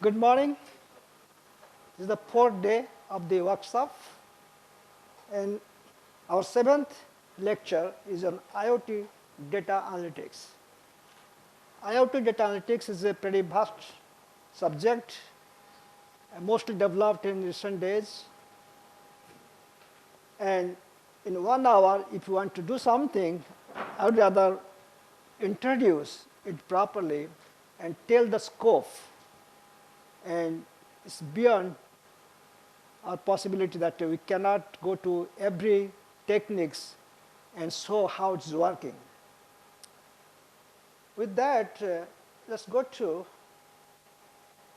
Good morning. This is the fourth day of the workshop, and our seventh lecture is on IoT Data Analytics. IoT Data Analytics is a pretty vast subject, mostly developed in recent days. And in 1 hour, if you want to do something, I would rather introduce it properly and tell the scope. And it's beyond our possibility that we cannot go to every techniques and show how it's working. With that, let's go to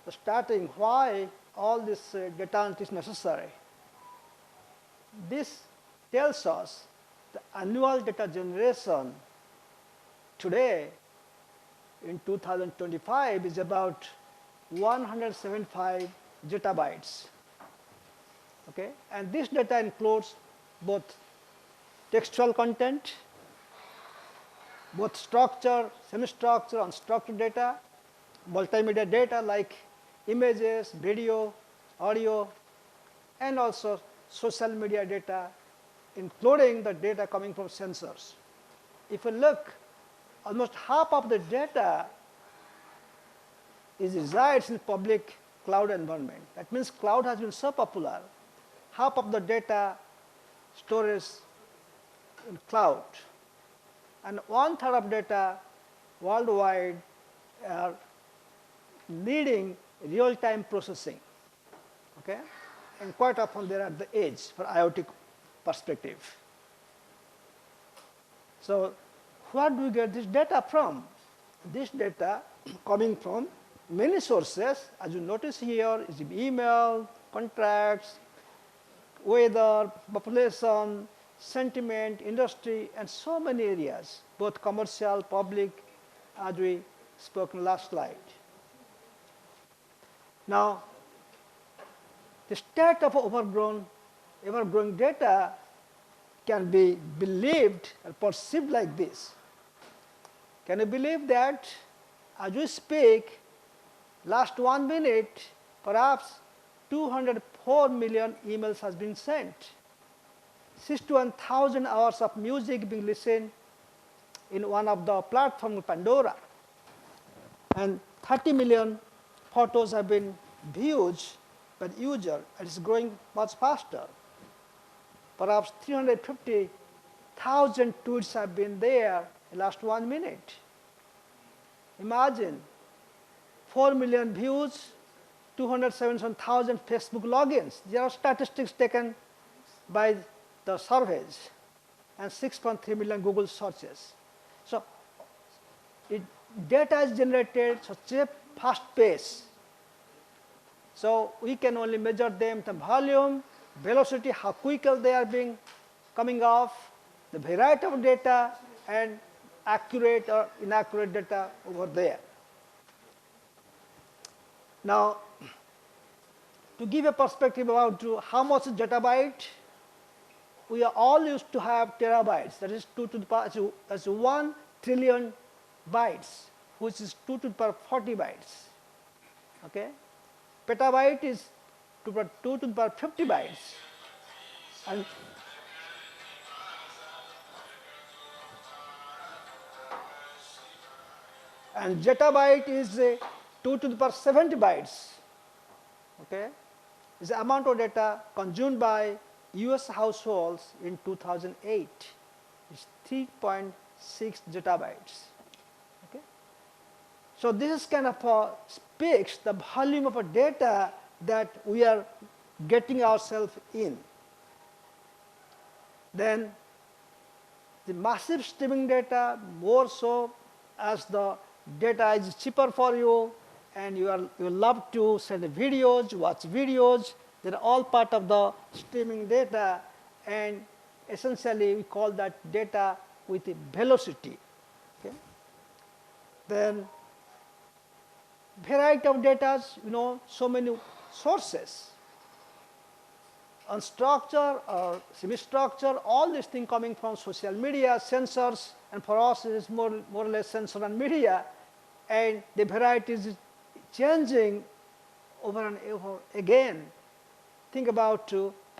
the starting why all this data analytics is necessary. This tells us the annual data generation today in 2025 is about 175 zettabytes. Okay? And this data includes both textual content, both structured, semi-structured, unstructured data, multimedia data like images, video, audio, and also social media data, including the data coming from sensors. If you look, almost half of the data resides in public cloud environment. That means cloud has been so popular. Half of the data storage in cloud, and 1/3 of data worldwide are needing real-time processing. Okay, and quite often they're at the edge for IoT perspective. So, where do we get this data from? This data coming from many sources, as you notice here, is email, contracts, weather, population, sentiment, industry, and so many areas, both commercial, public, as we spoke in the last slide. Now, the state of ever-growing data can be believed or perceived like this. Can you believe that as we speak, last 1 minute, perhaps 204 million emails has been sent, 61,000 hours of music being listened in one of the platforms, Pandora, and 30 million photos have been viewed by the user, and it's growing much faster. Perhaps 350,000 tweets have been there in the last 1 minute. Imagine 4 million views, 277,000 Facebook logins. There are statistics taken by the surveys, and 6.3 million Google searches. So, data is generated such a fast pace. So, we can only measure them the volume, velocity, how quickly they are being coming off, the variety of data, and accurate or inaccurate data over there. Now, to give a perspective about how much is zettabyte, we are all used to have terabytes. That is 2 to the power, that's 1 trillion bytes, which is 2 to the power 40 bytes. Okay, petabyte is 2 to the power 50 bytes, and zettabyte is 2 to the power 70 bytes. Okay, is the amount of data consumed by US households in 2008. It's 3.6 zettabytes. Okay, so this is kind of speaks the volume of data that we are getting ourselves in. Then the massive streaming data, more so as the data is cheaper for you, and you love to send videos, watch videos. They're all part of the streaming data, and essentially we call that data with a velocity. Okay? Then variety of data, so many sources, unstructured or semi-structured, all these things coming from social media, sensors, and for us it is more or less sensor and media, and the variety is changing over and over again. Think about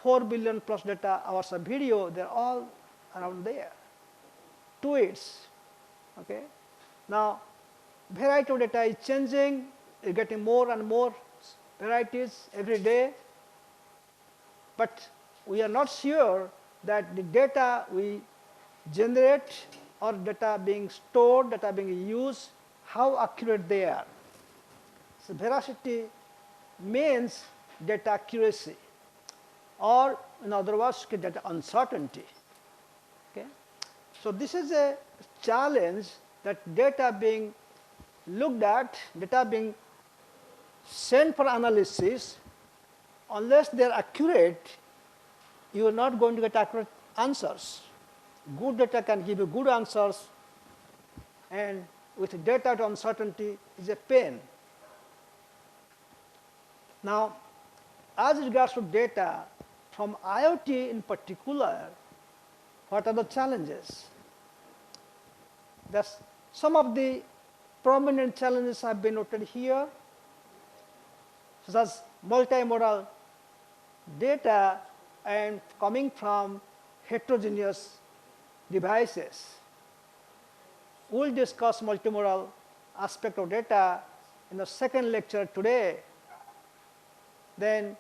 4 billion plus data hours of video, they're all around there. Tweets, okay? Now, variety of data is changing, you're getting more and more varieties every day, but we are not sure that the data we generate or data being stored, data being used, how accurate they are. So veracity means data accuracy, or in other words, data uncertainty. Okay? So this is a challenge, that data being looked at, data being sent for analysis, unless they are accurate, you are not going to get accurate answers. Good data can give you good answers, and with data uncertainty is a pain. Now, as regards to data, from IoT in particular, what are the challenges? Some of the prominent challenges have been noted here, such as multimodal data and coming from heterogeneous devices. We'll discuss multimodal aspect of data in the second lecture today. Then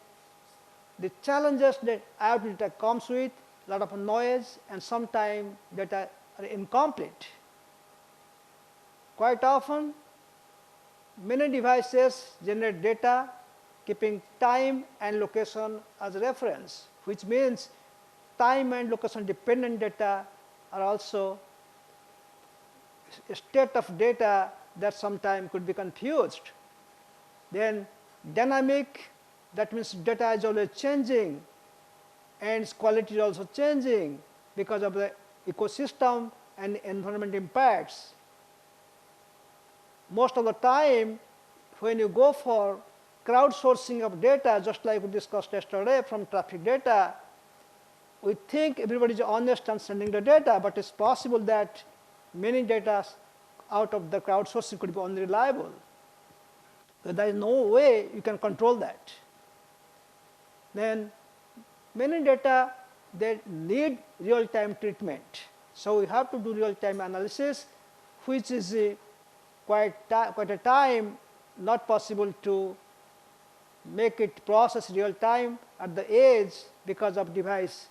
the challenges that IoT data comes with, a lot of noise, and sometimes data are incomplete. Quite often, many devices generate data keeping time and location as a reference, which means time and location dependent data are also a state of data that sometimes could be confused. Then dynamic, that means data is always changing and its quality is also changing because of the ecosystem and environment impacts. Most of the time, when you go for crowdsourcing of data, just like we discussed yesterday from traffic data, we think everybody is honest and sending the data, but it's possible that many data out of the crowdsourcing could be unreliable. So there is no way you can control that. Then many data, they need real-time treatment. So we have to do real-time analysis, which is quite a time not possible to make it process real-time at the edge because of device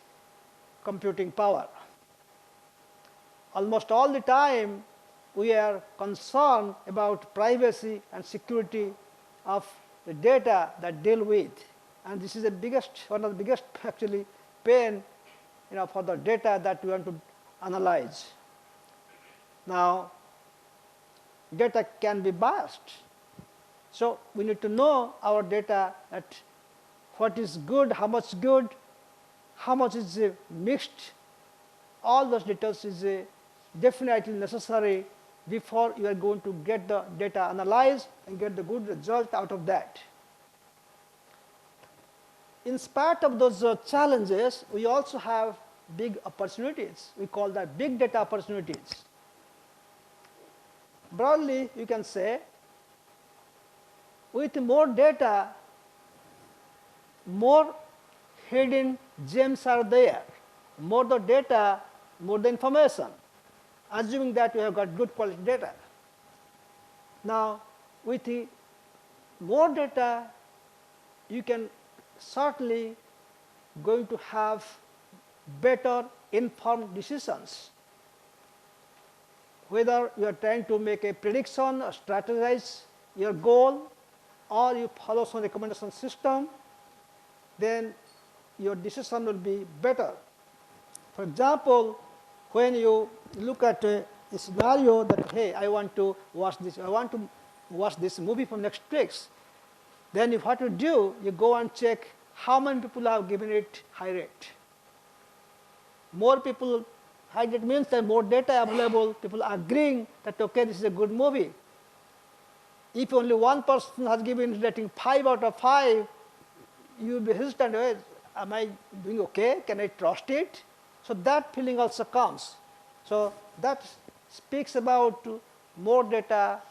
computing power. Almost all the time, we are concerned about privacy and security of the data that deal with. And this is one of the biggest actually pain for the data that we want to analyze. Now, data can be biased. So we need to know our data, that what is good, how much is mixed. All those details is definitely necessary before you are going to get the data analyzed and get the good result out of that. In spite of those challenges, we also have big opportunities. We call that big data opportunities. Broadly, you can say, with more data, more hidden gems are there. More the data, more the information, assuming that you have got good quality data. Now, with the more data, you can certainly going to have better informed decisions. Whether you are trying to make a prediction or strategize your goal, or you follow some recommendation system, then your decision will be better. For example, when you look at a scenario that, hey, I want to watch this movie from Netflix, then what you do, you go and check how many people have given it high rate. More people, high rate means that more data available, people are agreeing that, okay, this is a good movie. If only one person has given rating 5 out of 5, you will be hesitant, hey, am I doing okay? Can I trust it? So that feeling also comes. So that speaks about more data,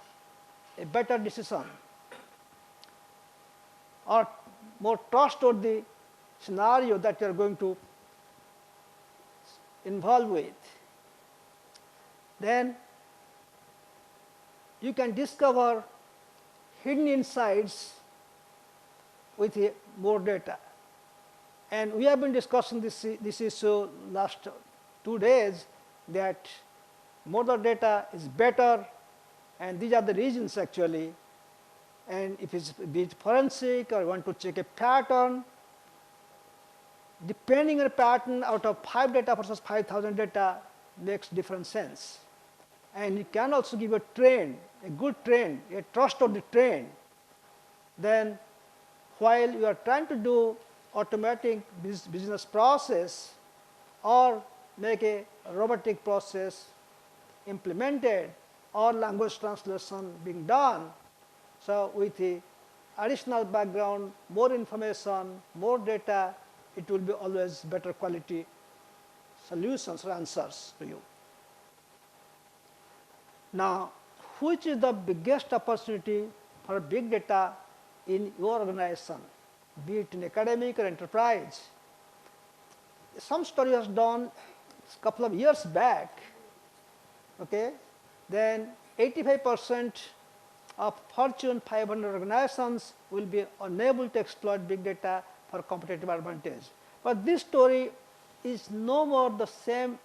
a better decision. or more trustworthy scenario that you are going to involve with, then you can discover hidden insights with more data. And we have been discussing this issue last 2 days, that more the data is better, and these are the reasons actually. And if it's be it forensic or you want to check a pattern, depending on a pattern out of 5 data versus 5,000 data makes different sense. And it can also give a trend, a good trend, a trustworthy trend. Then while you are trying to do automatic business process or make a robotic process implemented or language translation being done, so with the additional background, more information, more data, it will be always better quality solutions or answers to you. Now, which is the biggest opportunity for big data in your organization, be it in academic or enterprise? Some study was done a couple of years back, okay? Then 85% of Fortune 500 organizations will be unable to exploit big data for competitive advantage. But this story is no more the same,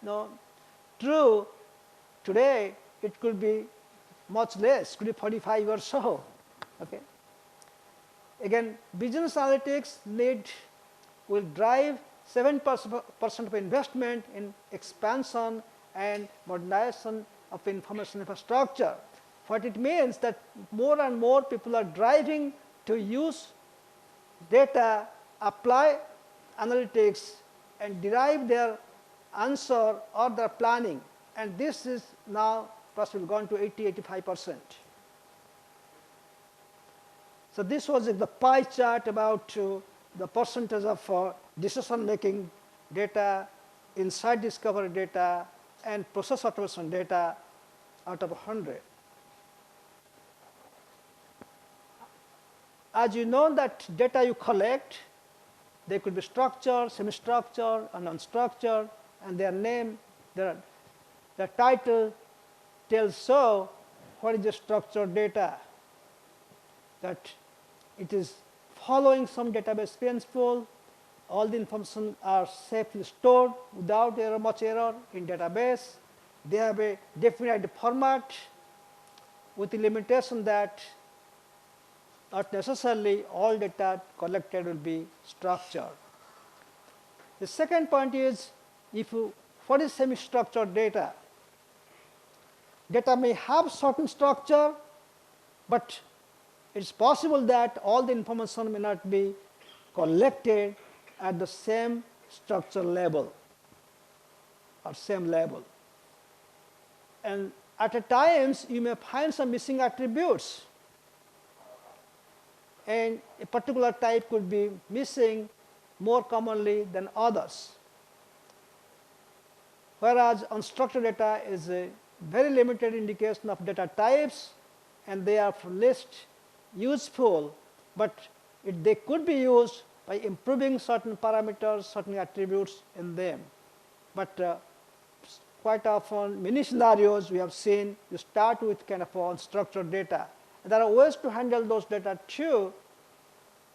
true today. It could be much less, could be 45 or so. Okay. Again, business analytics will drive 7% of investment in expansion and modernization of information infrastructure. What it means that more and more people are driving to use data, apply analytics, and derive their answer or their planning. And this is now possibly gone to 80–85%. So this was the pie chart about the percentage of decision-making data, insight discovery data, and process automation data out of 100. As you know that data you collect, they could be structured, semi-structured, and unstructured, and their name, their title tells so what is the structured data, that it is following some database principle. All the information are safely stored without much error in database. They have a definite format with the limitation that not necessarily all data collected will be structured. The second point is, what is semi-structured data? Data may have certain structure, but it's possible that all the information may not be collected at the same structure level or same level. And at times, you may find some missing attributes, and a particular type could be missing more commonly than others. Whereas unstructured data is a very limited indication of data types, and they are least useful, but they could be used by improving certain parameters, certain attributes in them. But quite often, many scenarios we have seen, you start with kind of unstructured data. And there are ways to handle those data too,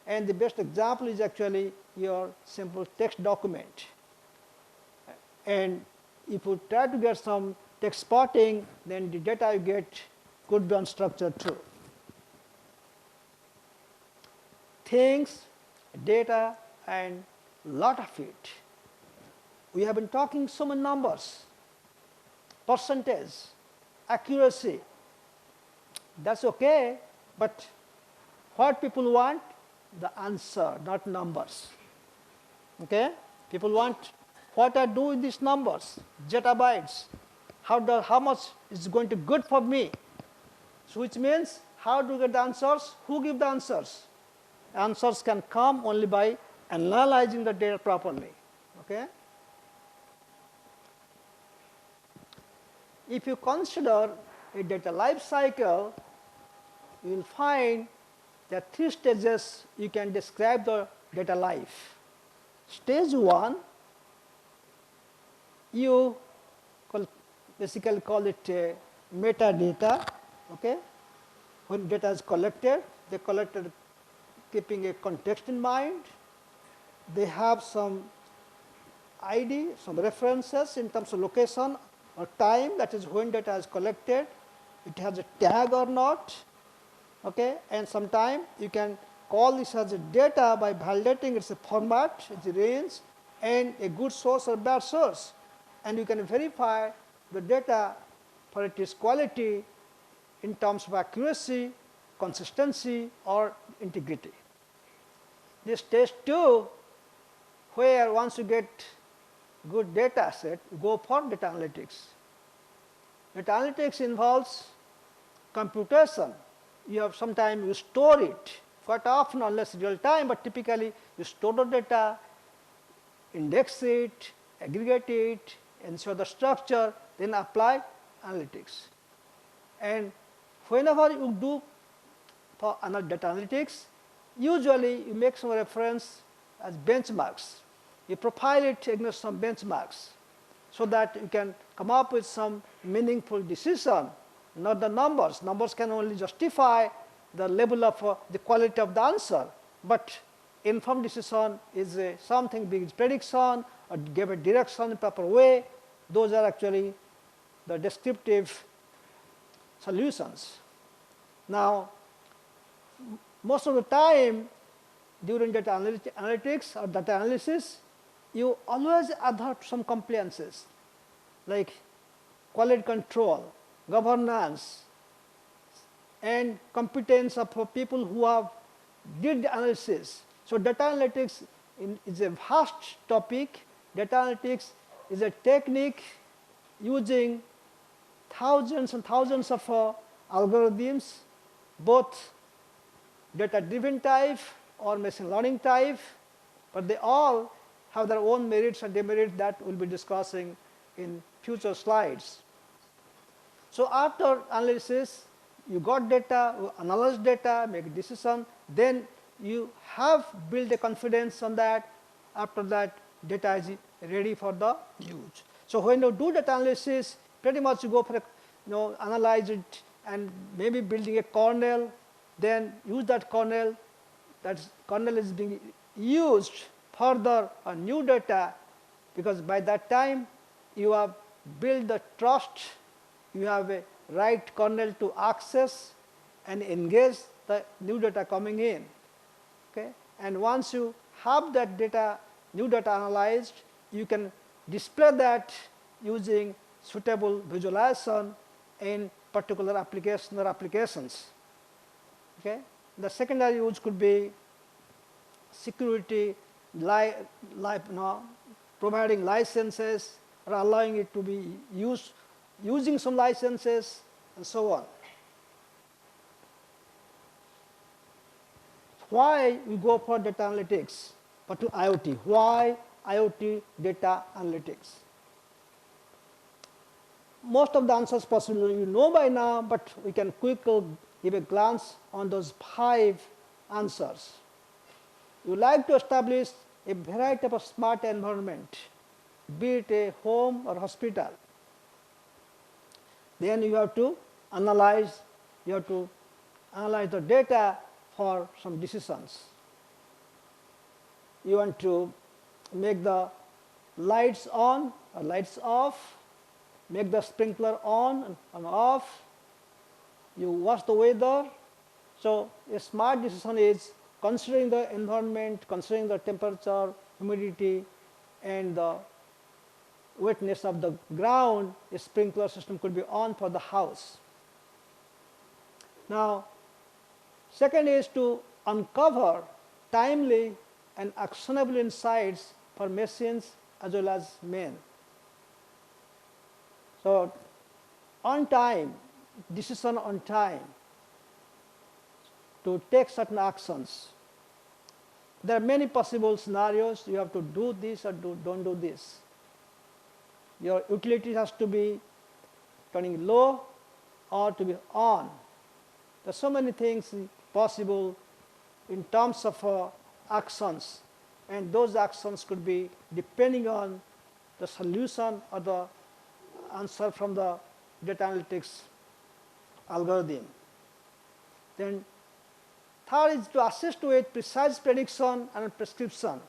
and the best example is actually your simple text document. And if you try to get some text spotting, then the data you get could be unstructured too. Things, data, and lot of it. We have been talking so many numbers, percentage, accuracy. That's okay, but what people want? The answer, not numbers. Okay? People want what I do with these numbers, zettabytes. How much is going to be good for me? So which means, how do you get the answers? Who give the answers? Answers can come only by analyzing the data properly. Okay? If you consider a data life cycle, you will find there are 3 stages you can describe the data life. Stage 1, you basically call it metadata. Okay? When data is collected, they collected keeping a context in mind. They have some ID, some references in terms of location or time, that is when data is collected. It has a tag or not. Okay? And sometime you can call this as a data by validating its format, its range, and a good source or bad source. And you can verify the data for its quality in terms of accuracy, consistency, or integrity. This stage 2, where once you get good data set, you go for data analytics. Data analytics involves computation. You have sometimes you store it, quite often unless real time, but typically you store the data, index it, aggregate it, ensure the structure, then apply analytics. And whenever you do for data analytics, usually you make some reference as benchmarks. You profile it against some benchmarks so that you can come up with some meaningful decision, not the numbers. Numbers can only justify the level of the quality of the answer, but informed decision is something big prediction or give a direction in proper way. Those are actually the descriptive solutions. Now, most of the time during data analytics or data analysis, you always adhere to some compliances like quality control, governance, and competence of people who have did the analysis. So data analytics is a vast topic. Data analytics is a technique using thousands and thousands of algorithms, both data-driven type or machine learning type, but they all have their own merits and demerits that we'll be discussing in future slides. So after analysis, you got data, you analyze data, make a decision, then you have built a confidence on that. After that, data is ready for the use. So when you do data analysis, pretty much you go for analyze it and maybe building a kernel, then use that kernel. That kernel is being used further on new data, because by that time you have built the trust, you have a right kernel to access and engage the new data coming in. Okay? And once you have that data, new data analyzed, you can display that using suitable visualization in particular application or applications. Okay? The secondary use could be security, providing licenses or allowing it to be used, using some licenses, and so on. Why we go for data analytics, but to IoT? Why IoT data analytics? Most of the answers possible you know by now, but we can quickly give a glance on those 5 answers. You like to establish a variety of a smart environment, be it a home or hospital. Then you have to analyze the data for some decisions. You want to make the lights on or lights off, make the sprinkler on and off, you watch the weather. So a smart decision is considering the environment, considering the temperature, humidity, and the wetness of the ground. A sprinkler system could be on for the house. Now, second is to uncover timely and actionable insights for machines as well as men. So on time, decision on time, to take certain actions. There are many possible scenarios. You have to do this or don't do this. Your utility has to be turning low or to be on. There are so many things possible in terms of actions, and those actions could be depending on the solution or the answer from the data analytics algorithm. Then third is to assist with precise prediction and prescription.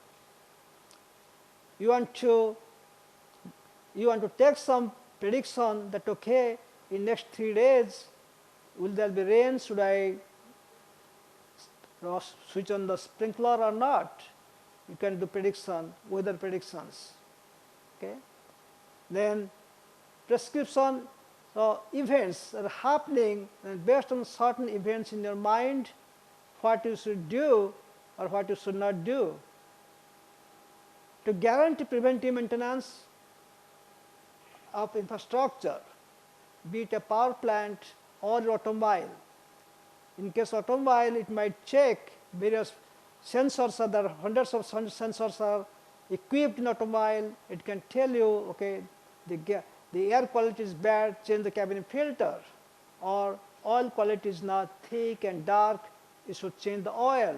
You want to take some prediction that, okay, in next 3 days will there be rain, should I switch on the sprinkler or not? You can do prediction, weather predictions. Okay. Then prescription, so events are happening, and based on certain events in your mind, what you should do or what you should not do. To guarantee preventive maintenance of infrastructure, be it a power plant or automobile. In case of automobile, it might check various sensors, there are hundreds of sensors are equipped in automobile. It can tell you, okay, the air quality is bad, change the cabin filter, or oil quality is now thick and dark, you should change the oil.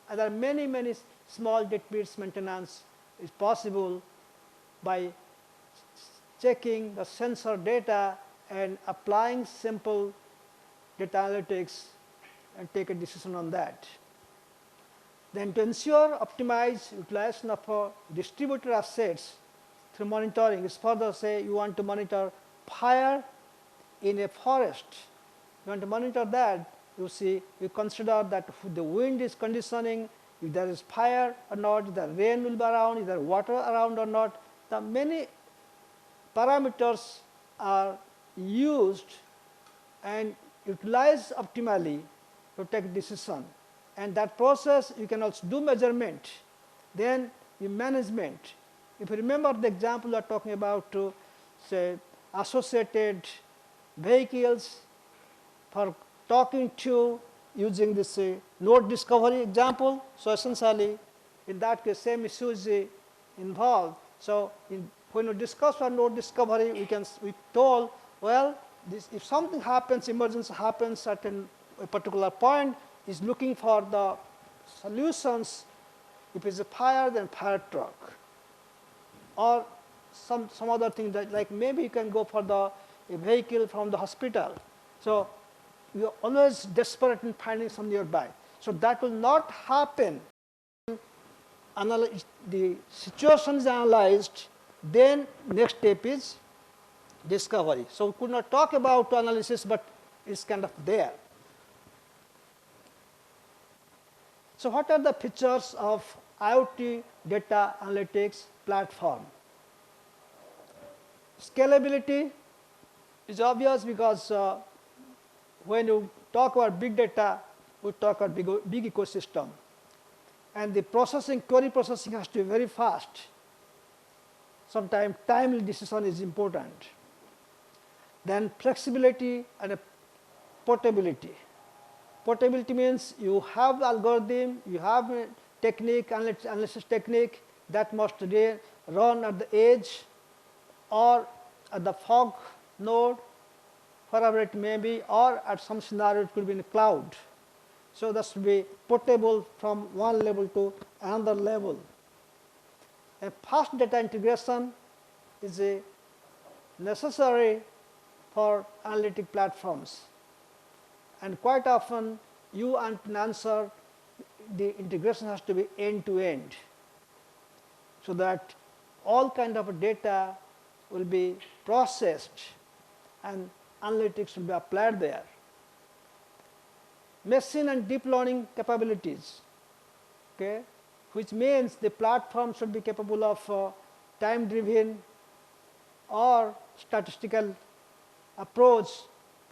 And there are many, many small deadbeats maintenance is possible by checking the sensor data and applying simple data analytics and take a decision on that. Then to ensure optimized utilization of distributed assets through monitoring is further, say you want to monitor fire in a forest. You want to monitor that, you consider that the wind is conditioning, if there is fire or not, if the rain will be around, if there is water around or not. The many parameters are used and utilized optimally to take decision. And that process, you can also do measurement. Then you management. If you remember the example we are talking about, say, associated vehicles for talking to using this node discovery example. So essentially, in that case, same issue is involved. So when we discuss our node discovery, we told, well, if something happens, emergency happens at a particular point, is looking for the solutions. If it's a fire, then fire truck, or some other thing that, like maybe you can go for a vehicle from the hospital. So you're always desperate in finding some nearby. So that will not happen. The situation is analyzed, then next step is discovery. So we could not talk about analysis, but it's kind of there. So what are the features of IoT data analytics platform? Scalability is obvious because when you talk about big data, we talk about big ecosystem. And the query processing has to be very fast. Sometimes timely decision is important. Then flexibility and portability. Portability means you have the algorithm, you have a technique, analysis technique that must run at the edge or at the fog node, wherever it may be, or at some scenario it could be in the cloud. So that should be portable from one level to another level. A fast data integration is necessary for analytic platforms. And quite often, you want an answer, the integration has to be end-to-end, so that all kind of data will be processed and analytics will be applied there. Machine and deep learning capabilities, okay, which means the platform should be capable of time-driven or statistical approach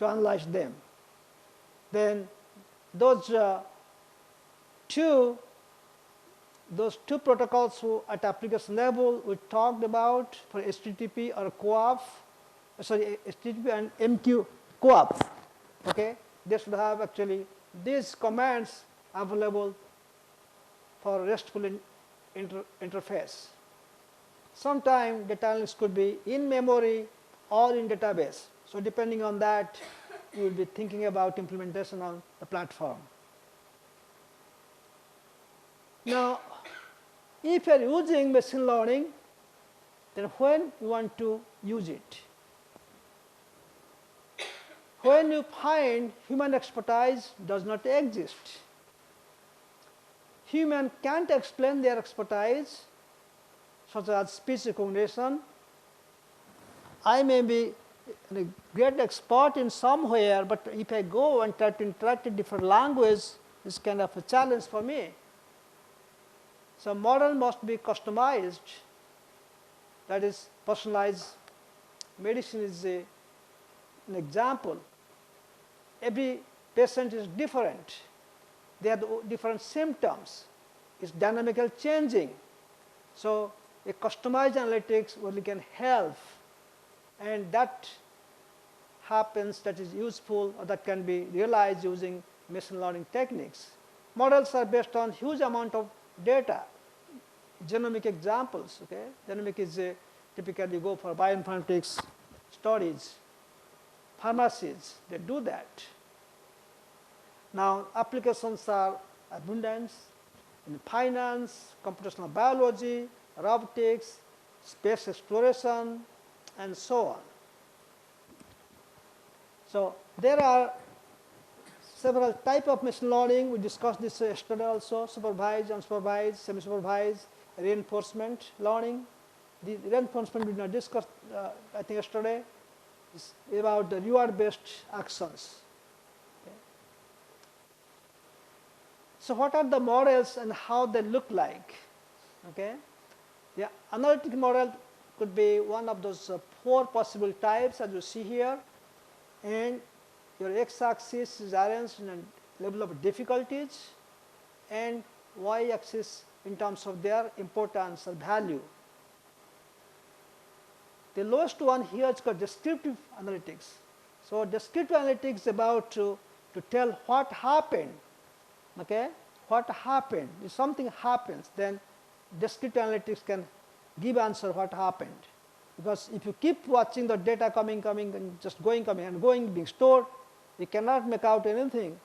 to analyze them. Then those two protocols at application level we talked about for HTTP or CoAP, HTTP and MQ CoAP. Okay, they should have actually these commands available for RESTful interface. Sometimes data analytics could be in memory or in database. So depending on that, you will be thinking about implementation on the platform. Now, if you are using machine learning, then when you want to use it? When you find human expertise does not exist. Human can't explain their expertise, such as speech recognition. I may be a great expert in somewhere, but if I go and try to interact in different language, it's kind of a challenge for me. So model must be customized, that is personalized. Medicine is an example. Every patient is different. They have different symptoms. It's dynamically changing. So a customized analytics only can help, and that happens, that is useful, or that can be realized using machine learning techniques. Models are based on huge amount of data. Genomic examples, okay? Genomic is typically you go for bioinformatics studies. Pharmacies, they do that. Now, applications are abundant in finance, computational biology, robotics, space exploration, and so on. So there are several types of machine learning. We discussed this yesterday also: supervised, unsupervised, semi-supervised, reinforcement learning. The reinforcement we did not discuss, I think yesterday. It's about the reward-based actions. Okay. So what are the models and how they look like? Okay. The analytic model could be one of those 4 possible types, as you see here, and your x-axis is arranged in a level of difficulties, and y-axis in terms of their importance or value. The lowest one here is called descriptive analytics. So descriptive analytics is about to tell what happened. Okay? What happened? If something happens, then descriptive analytics can give answer what happened. Because if you keep watching the data coming, and just going, coming, and going, being stored, you cannot make out anything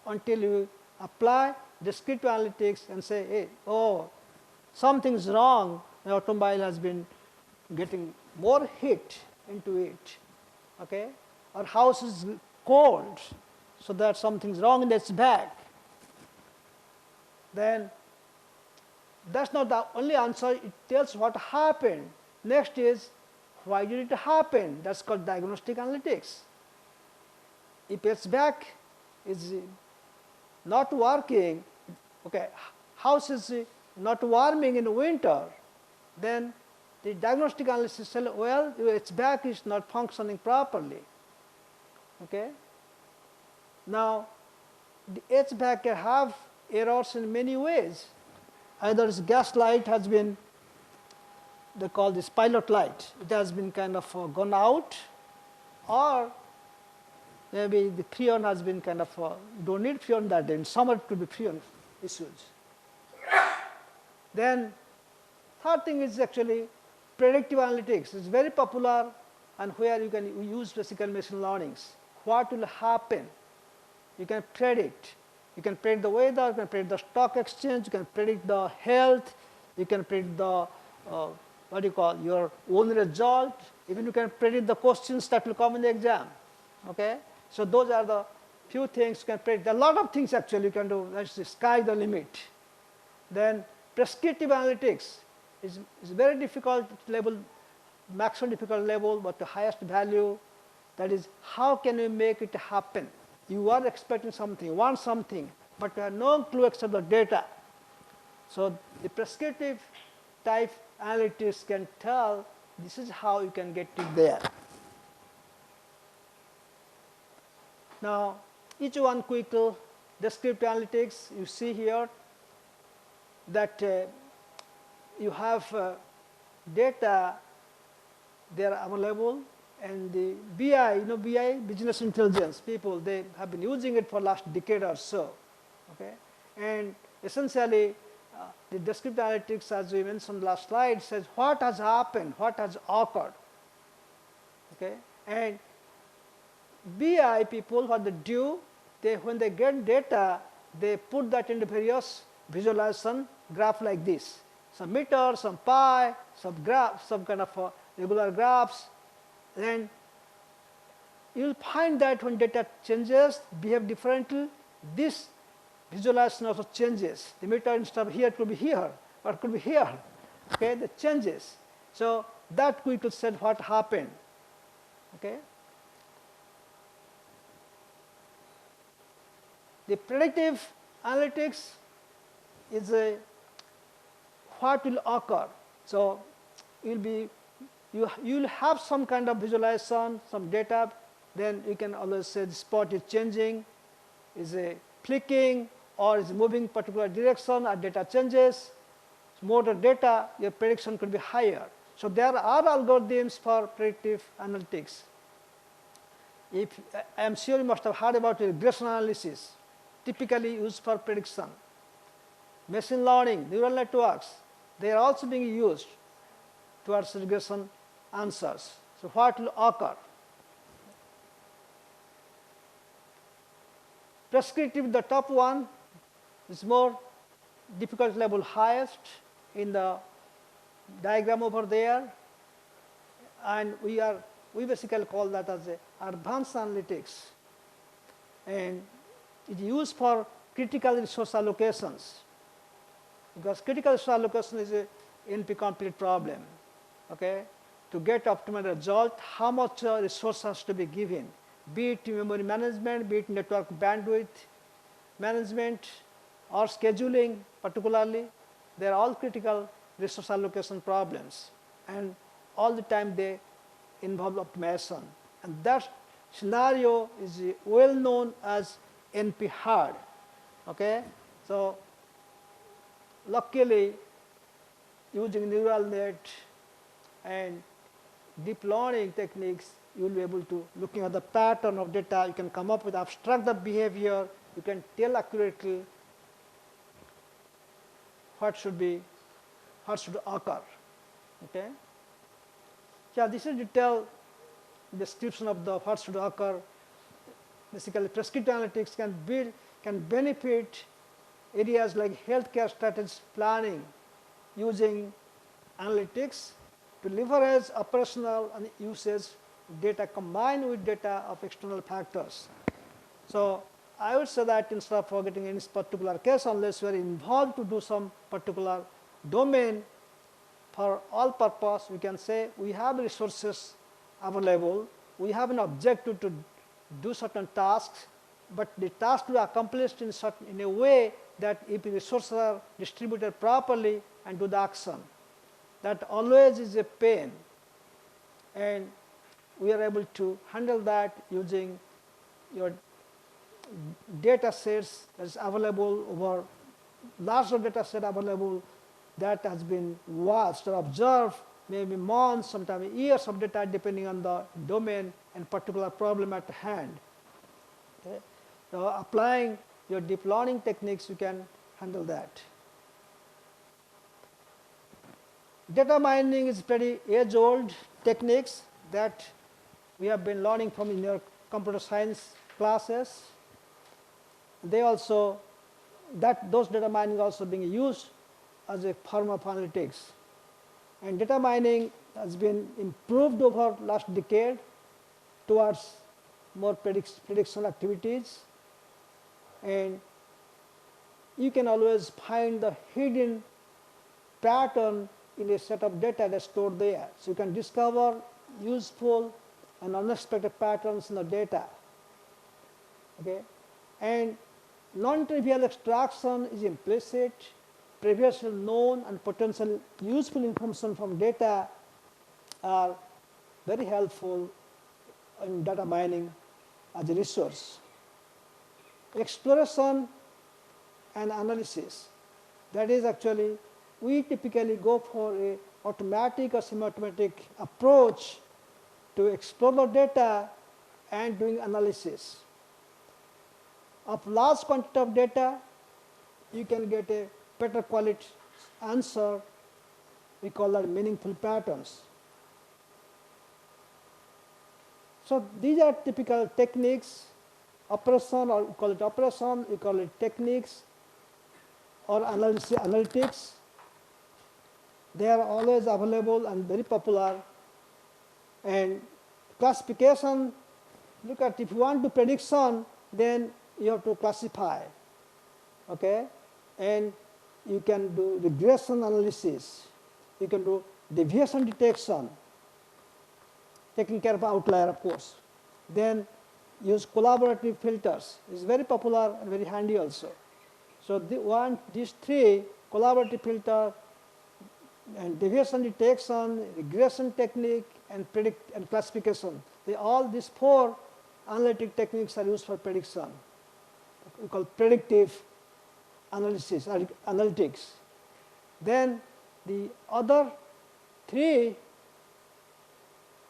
until you apply descriptive analytics and say, hey, oh, something's wrong. The automobile has been getting more heat into it, okay? Our house is cold, so that something's wrong in its back. Then that's not the only answer. It tells what happened. Next is, why did it happen? That's called diagnostic analytics. If HVAC is not working, okay, house is not warming in winter, then the diagnostic analysis says, well, your HVAC is not functioning properly. Okay? Now, the HVAC can have errors in many ways. Either its gas light has been, they call this pilot light, it has been kind of gone out, or maybe the freon has been kind of, you don't need freon that day. In summer it could be freon issues. Then third thing is actually predictive analytics. It's very popular, and where you can use basically machine learnings. What will happen? You can predict. You can predict the weather, you can predict the stock exchange, you can predict the health, you can predict the, your own result, even you can predict the questions that will come in the exam. Okay? So those are the few things you can predict. There are a lot of things actually you can do. That's the sky the limit. Then prescriptive analytics is very difficult level, maximum difficult level, but the highest value. That is, how can we make it happen? You are expecting something, you want something, but you have no clue except the data. So the prescriptive type analytics can tell this is how you can get it there. Now, each one quick descriptive analytics, you see here that you have data, they are available, and the BI, BI, business intelligence people, they have been using it for last decade or so. Okay? And essentially, the descriptive analytics, as we mentioned last slide, says what has happened, what has occurred. Okay? And BI people, what they do, when they get data, they put that into various visualization graph like this. Some meter, some pi, some graph, some kind of regular graphs. Then you will find that when data changes, behave differently, this visualization also changes. The meter instead of here, it could be here, or it could be here. Okay, the changes. So that we could say what happened. Okay. The predictive analytics is what will occur. So you will have some kind of visualization, some data, then you can always say the spot is changing, is flicking, or is moving particular direction, or data changes. More the data, your prediction could be higher. So there are algorithms for predictive analytics. I am sure you must have heard about regression analysis, typically used for prediction. Machine learning, neural networks, they are also being used towards regression answers. So what will occur? Prescriptive, the top one, is more difficult level highest in the diagram over there, and we basically call that as advanced analytics, and it is used for critical resource allocations, because critical resource allocation is a NP complete problem. Okay, to get optimal result, how much resource has to be given, be it memory management, be it network bandwidth management, or scheduling particularly. They are all critical resource allocation problems, and all the time they involve optimization. And that scenario is well known as NP hard. Okay? So luckily, using neural net and deep learning techniques, you will be able to, looking at the pattern of data, you can come up with abstract the behavior, you can tell accurately what should occur. Okay? Yeah, this is detailed description of the what should occur. Basically, prescriptive analytics can benefit areas like healthcare strategy planning using analytics to leverage operational and usage data combined with data of external factors. So I would say that instead of forgetting any particular case, unless we are involved to do some particular domain, for all purpose, we can say we have resources available, we have an objective to do certain tasks, but the task to be accomplished in a way that if the resources are distributed properly and do the action, that always is a pain, and we are able to handle that using your data sets that is available over larger data set available that has been watched or observed, maybe months, sometimes years of data depending on the domain and particular problem at hand. Okay? So applying your deep learning techniques, you can handle that. Data mining is pretty age-old techniques that we have been learning from in your computer science classes. Those data mining also being used as a form of analytics. And data mining has been improved over last decade towards more prediction activities. And you can always find the hidden pattern in a set of data that's stored there. So you can discover useful and unexpected patterns in the data. Okay? And non-trivial extraction is implicit. Previously known and potential useful information from data are very helpful in data mining as a resource. Exploration and analysis. That is actually, we typically go for a automatic or semi-automatic approach to explore the data and doing analysis. Of large quantity of data, you can get a better quality answer. We call that meaningful patterns. So these are typical techniques, operation, or we call it operation, we call it techniques. or analytics. They are always available and very popular. And classification, look at, if you want to prediction, then you have to classify, okay? And you can do regression analysis. You can do deviation detection, taking care of outlier, of course. Then use collaborative filters. It's very popular and very handy also. So these three, collaborative filter and deviation detection, regression technique, and predict and classification. These four analytic techniques are used for prediction. We call predictive analysis or analytics. Then the other three,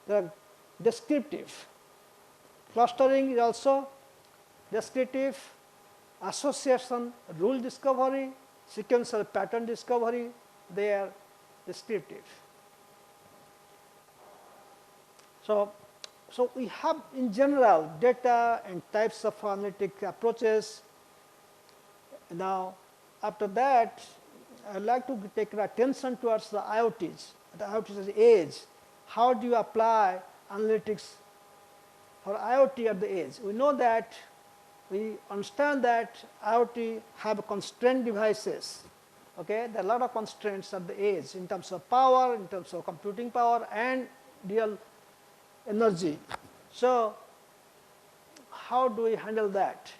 they are descriptive. Clustering is also descriptive, association, rule discovery, sequential pattern discovery, they are descriptive. So we have in general data and types of analytic approaches. Now after that, I'd like to take attention towards the IoTs. The IoTs at the edge. How do you apply analytics for IoT at the edge? We know that, we understand that IoT have constrained devices. Okay, there are a lot of constraints at the edge in terms of power, in terms of computing power, and real energy. So how do we handle that?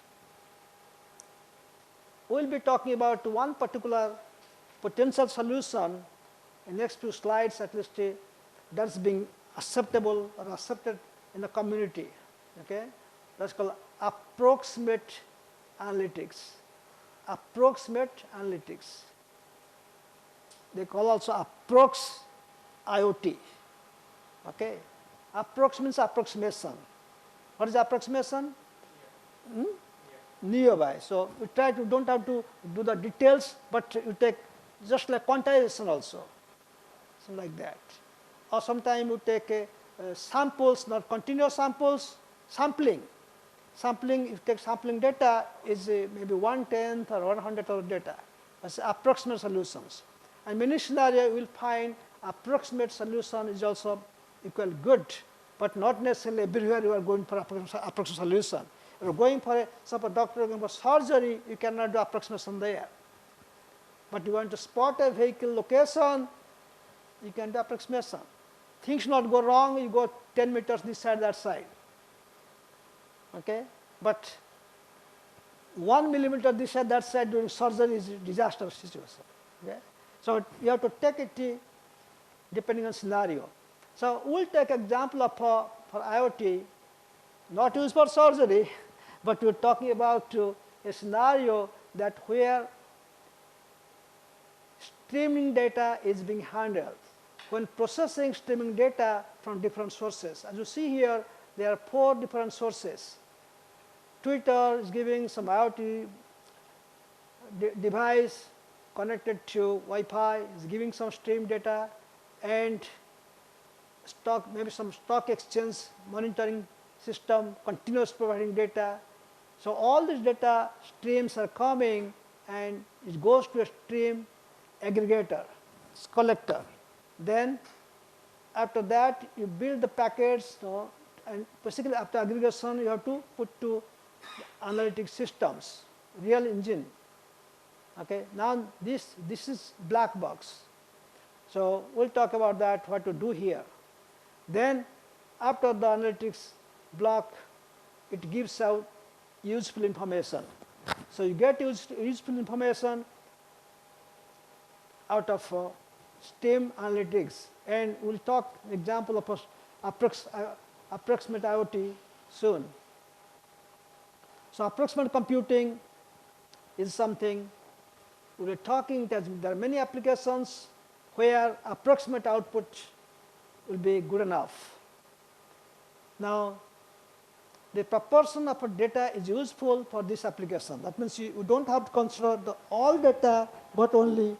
We'll be talking about one particular potential solution in next few slides, at least, that's being acceptable or accepted in the community. Okay, that's called approximate analytics. Approximate analytics. They call also approx IoT. Okay, approx means approximation. What is approximation? Yeah. Nearby. So we don't have to do the details, but you take just like quantization also, something like that. Or sometimes you take samples, not continuous samples, sampling. Sampling, if you take sampling data, is maybe 1/10 or 1/100 of data. That's approximate solutions. And many scenarios you will find approximate solution is also equal good, but not necessarily everywhere you are going for approximate solution. If you are going for suppose doctor going for surgery, you cannot do approximation there. But you want to spot a vehicle location, you can do approximation. Things not go wrong, you go 10 meters this side, that side. Okay? But 1 millimeter this side, that side during surgery is a disaster situation. Okay? So you have to take it depending on scenario. So we'll take example of for IoT, not used for surgery, but we're talking about a scenario that where streaming data is being handled. When processing streaming data from different sources, as you see here, there are 4 different sources. Twitter is giving some IoT device connected to Wi-Fi, is giving some stream data, and maybe some stock exchange monitoring system, continuous providing data. So all these data streams are coming, and it goes to a stream aggregator, collector. Then after that, you build the packets, and basically after aggregation, you have to put to analytic systems, real engine. Okay, now this is black box. So we'll talk about that, what to do here. Then after the analytics block, it gives out useful information. So you get useful information out of STEM analytics, and we'll talk example of approximate IoT soon. So approximate computing is something we're talking that there are many applications where approximate output will be good enough. Now, the proportion of data is useful for this application. That means you don't have to consider all data, but only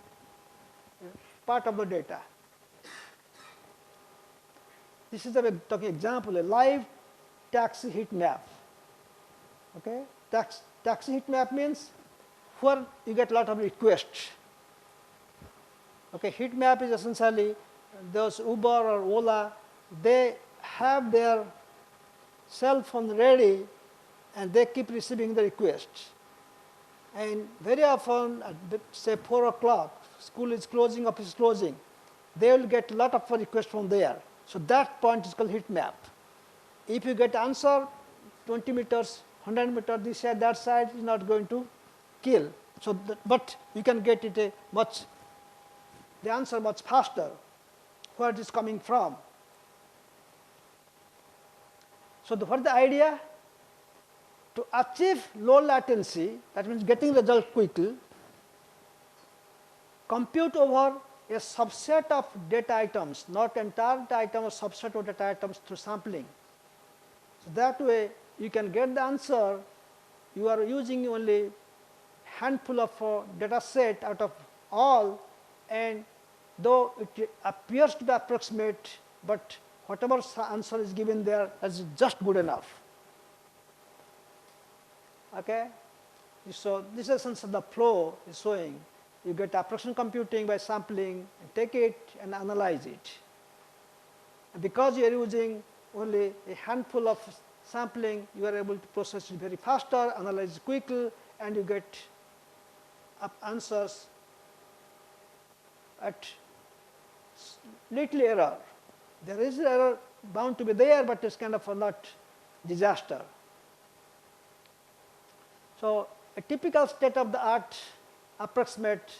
part of the data. This is a talking example, a live taxi heat map. Okay, taxi heat map means where you get a lot of requests. Okay, heat map is essentially those Uber or Ola, they have their cell phone ready and they keep receiving the requests. And very often, at say 4 o'clock, school is closing, office is closing, they will get a lot of requests from there. So that point is called heat map. If you get answer 20 meters, 100 meters, this side, that side is not going to kill. So, but you can get it the answer much faster, where it is coming from. So what is the idea? To achieve low latency, that means getting result quickly, compute over a subset of data items, not entire data item, or subset of data items through sampling. So that way you can get the answer. You are using only handful of data set out of all, and though it appears to be approximate, but whatever answer is given there is just good enough. Okay? So this is essence of the flow is showing. You get approximate computing by sampling, and take it and analyze it. And because you are using only a handful of sampling, you are able to process it very faster, analyze it quickly, and you get answers at little error. There is error bound to be there, but it's kind of not disaster. So a typical state of the art approximate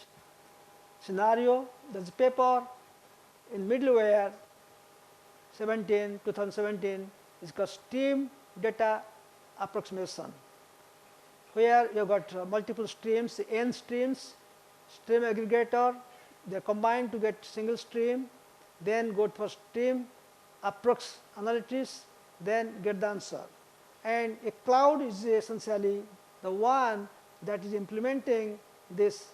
scenario, there's a paper in middleware 2017 is called stream data approximation, where you have got multiple streams, n streams, stream aggregator, they are combined to get single stream, then go for stream approx analytics, then get the answer. And a cloud is essentially the one that is implementing this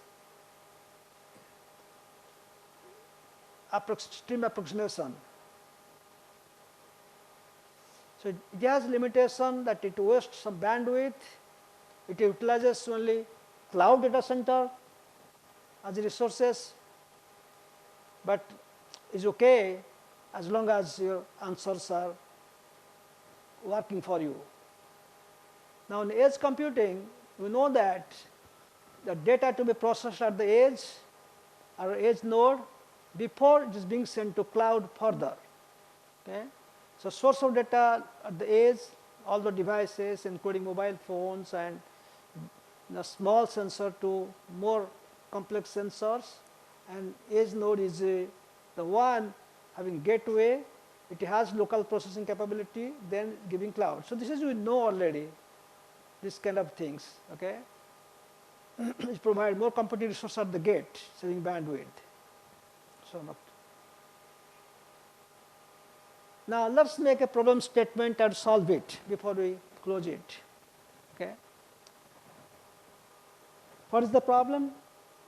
stream approximation. So it has limitation that it wastes some bandwidth, it utilizes only cloud data center as resources, but is okay as long as your answers are working for you. Now in edge computing, we know that the data to be processed at the edge or edge node before it is being sent to cloud further. Okay? So source of data at the edge, all the devices including mobile phones and the small sensor to more complex sensors, and edge node is the one having gateway, it has local processing capability, then giving cloud. So this is we know already, this kind of things, okay? It provides more computing resource at the gate, saving bandwidth. So not. Now let's make a problem statement and solve it before we close it. Okay? What is the problem?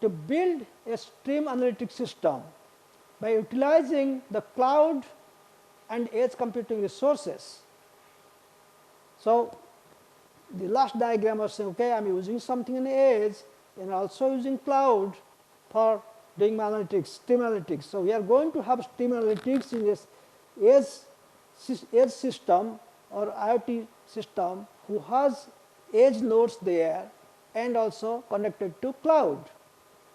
To build a stream analytics system by utilizing the cloud and edge computing resources. So the last diagram was saying, okay, I'm using something in edge and also using cloud for doing my analytics, stream analytics. So we are going to have stream analytics in this edge system or IoT system who has edge nodes there and also connected to cloud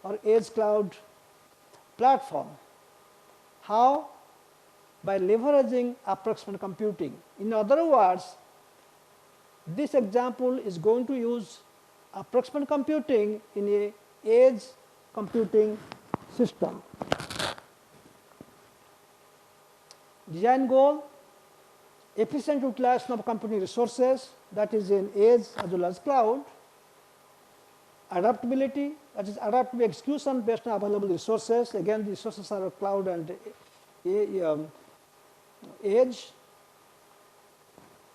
or edge cloud platform. How? By leveraging approximate computing. In other words, this example is going to use approximate computing in a edge computing system. Design goal, efficient utilization of computing resources, that is in edge as well as cloud. Adaptability, that is adaptive execution based on available resources. Again, the resources are cloud and edge,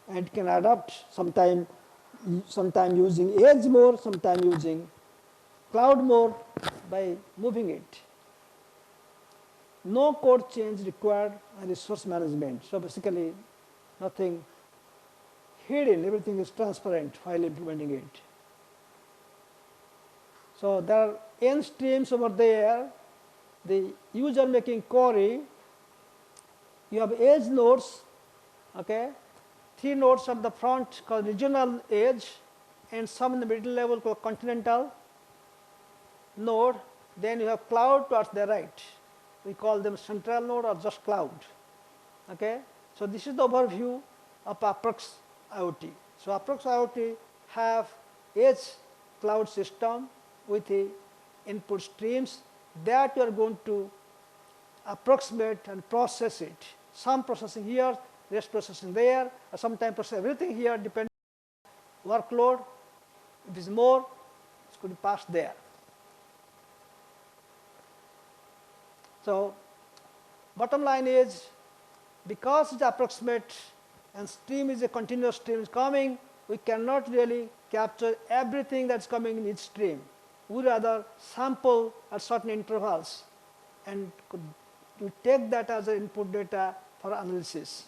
and can adapt sometime using edge more, sometime using cloud more by moving it. No code change required and resource management. So basically nothing hidden, everything is transparent while implementing it. So there are n streams over there. The user making query, you have edge nodes, okay, 3 nodes at the front called regional edge, and some in the middle level called continental node. Then you have cloud towards the right. We call them central node or just cloud. Okay? So this is the overview of approx IoT. So approx IoT have edge cloud system with the input streams that you are going to approximate and process it. Some processing here, rest processing there, or sometimes process everything here depending on workload. If it's more, it's going to pass there. So bottom line is, because it's approximate and stream is a continuous stream is coming, we cannot really capture everything that's coming in each stream. We rather sample at certain intervals and we take that as an input data for analysis.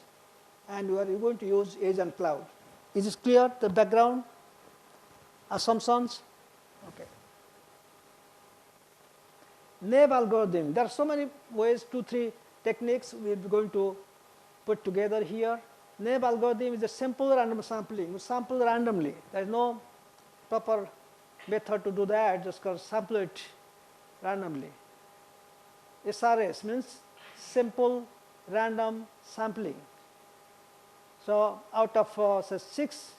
And we are going to use edge and cloud. Is this clear, the background assumptions? Okay. Naive algorithm. There are so many ways, 2-3 techniques we are going to put together here. Naive algorithm is a simple random sampling. We sample randomly. There is no proper method to do that, just sample it randomly. SRS means simple random sampling. So out of say 6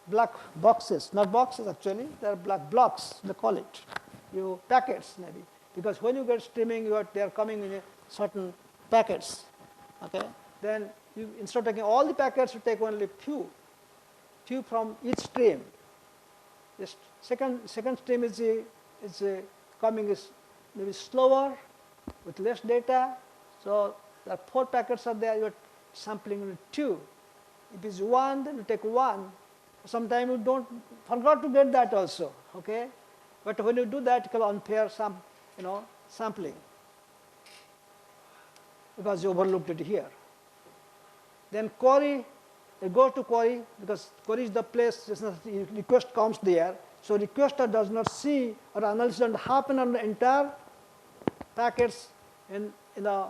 black boxes, not boxes actually, they are black blocks, they call it, packets maybe. Because when you get streaming, they are coming in a certain packets. Okay? Then you, instead of taking all the packets, you take only few from each stream. This second stream is coming is maybe slower with less data. So there are 4 packets are there. You are sampling only 2. If it's 1, then you take 1. Sometimes you don't forgot to get that also. Okay, but when you do that, you can unpair sampling because you overlooked it here. Then query, you go to query because query is the place request comes there. So requester does not see or analysis doesn't happen on the entire packets in the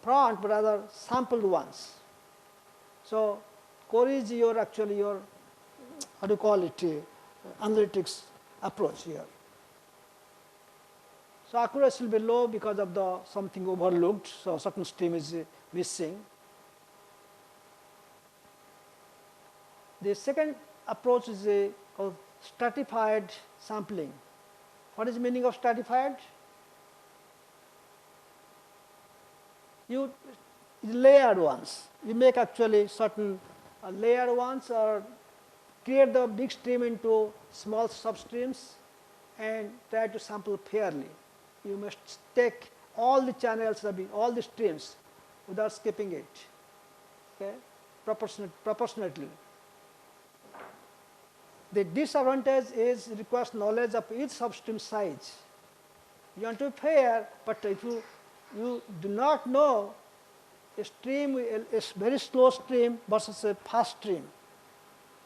front, but rather sampled ones. So query is your actually your how do you call it analytics approach here. So accuracy will be low because of the something overlooked. So certain stream is missing. The second approach is called stratified sampling. What is the meaning of stratified? You layered ones. You make actually certain layered ones or create the big stream into small substreams and try to sample fairly. You must take all the channels, all the streams without skipping it, okay, proportionately. The disadvantage is it requires knowledge of each substream size. You want to be fair, but if you do not know a stream, a very slow stream versus a fast stream,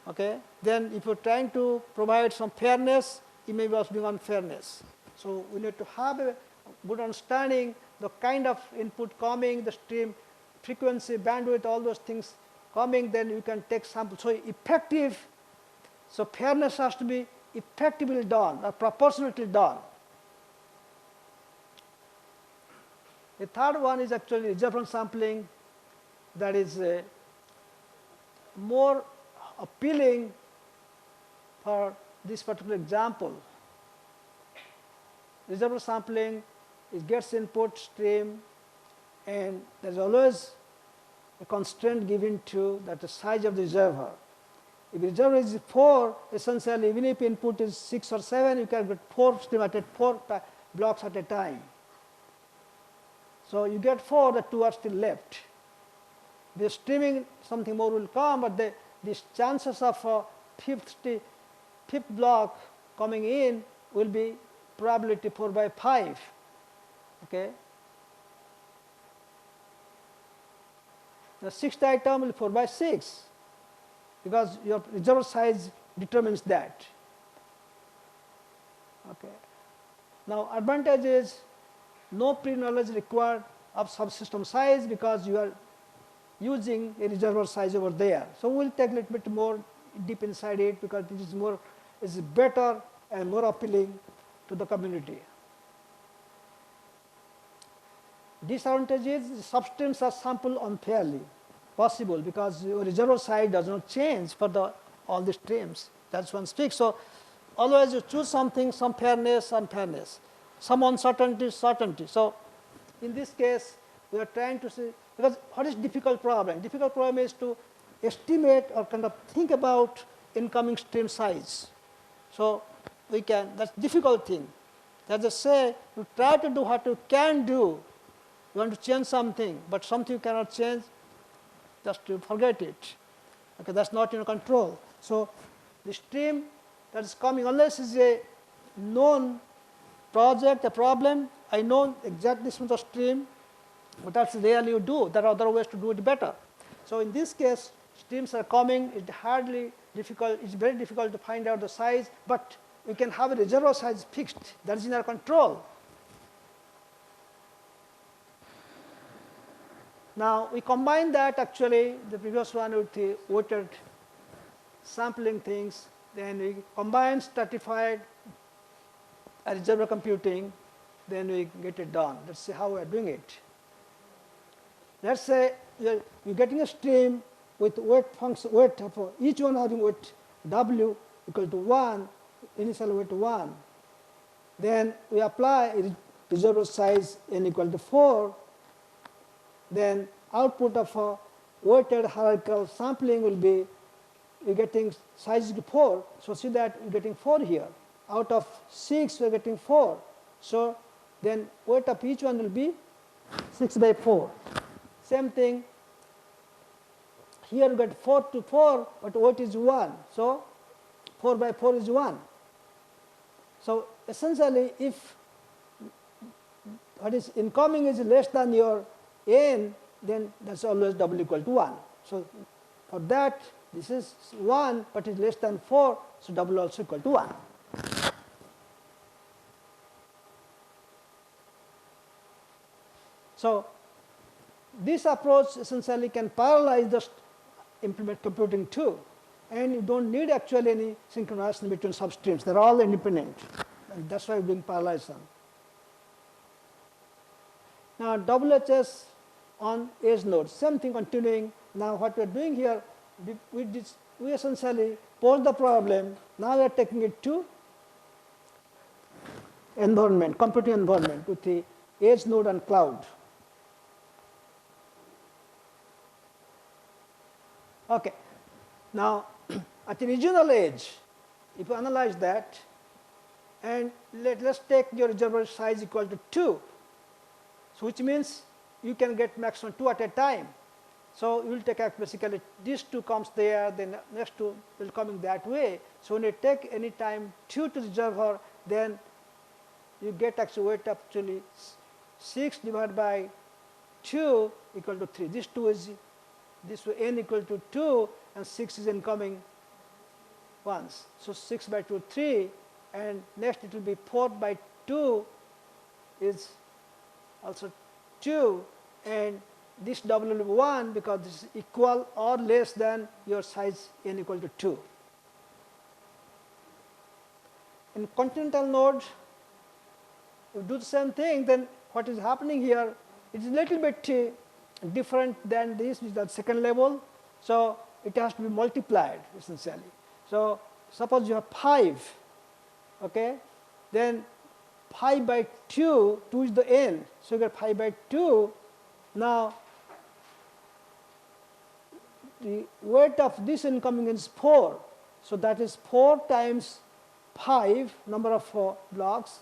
okay, then if you're trying to provide some fairness, you may be also doing unfairness. So we need to have a good understanding the kind of input coming, the stream frequency, bandwidth, all those things coming, then you can take samples. So effective, so fairness has to be effectively done or proportionately done. The third one is actually reservoir sampling, that is more appealing for this particular example. Reservoir sampling, it gets input stream, and there's always a constraint given to that the size of the reservoir. If the reservoir is 4, essentially, even if input is 6 or 7, you can get 4 stream at 4 blocks at a time. So you get 4, the 2 are still left. The streaming, something more will come, but the chances of fifth block coming in will be probability 4 by 5. Okay. The 6th item will be 4 by 6 because your reservoir size determines that. Okay. Now advantage is no pre-knowledge required of subsystem size because you are using a reservoir size over there. So we'll take a little bit more deep inside it because it is better and more appealing to the community. Disadvantages: substreams are sampled unfairly, possible because your reservoir size does not change for all the streams. That's one speaks. So always you choose something, some fairness, unfairness, some uncertainty, certainty. So in this case, we are trying to see, because what is difficult problem? Difficult problem is to estimate or kind of think about incoming stream size. So that's difficult thing. As I say, you try to do what you can do. You want to change something, but something you cannot change, just to forget it. Okay, that's not in your control. So the stream that is coming, unless it's a known project, a problem, I know exact distance of stream, but that's rarely you do. There are other ways to do it better. So in this case, streams are coming. It's very difficult to find out the size, but we can have a reservoir size fixed. That is in our control. Now we combine that actually, the previous one with the weighted sampling things. Then we combine stratified reservoir computing. Then we get it done. Let's see how we are doing it. Let's say you're getting a stream with weight of each one having weight W equal to 1, initial weight 1. Then we apply a reservoir size n equal to 4. Then output of a weighted hierarchical sampling will be, you're getting size is 4. So see that you're getting 4 here. Out of 6, we're getting 4. So then weight of each one will be 6 by 4. Same thing. Here we get 4 to 4, but weight is 1. So 4 by 4 is 1. So essentially, if what is incoming is less than your n, then that's always W equal to 1. So for that, this is 1, but it's less than 4, so W also equal to 1. So this approach essentially can parallelize the implement computing too, and you don't need actually any synchronization between substreams. They're all independent, and that's why we're doing parallelization. Now WHS on edge nodes, same thing continuing. Now what we're doing here, we essentially pose the problem. Now we're taking it to environment, computing environment with the edge node and cloud. Okay. Now at the regional edge, if you analyze that, and let's take your reservoir size equal to 2. So which means you can get maximum 2 at a time. So you will take basically this 2 comes there, then next 2 will coming that way. So when you take any time 2 to the reservoir, then you get actually weight actually 6 divided by 2 equal to 3. This 2 is this way, n equal to 2, and 6 is incoming once. So 6 by 2, 3, and next it will be 4 by 2 is also 2, and this W will be 1 because this is equal or less than your size n equal to 2. In continental node, you do the same thing, then what is happening here, it is a little bit different than this, which is the second level. So it has to be multiplied essentially. So suppose you have 5, okay, then 5 by 2, 2 is the n, so you get 5 by 2. Now the weight of this incoming is 4, so that is 4 times 5, number of blocks,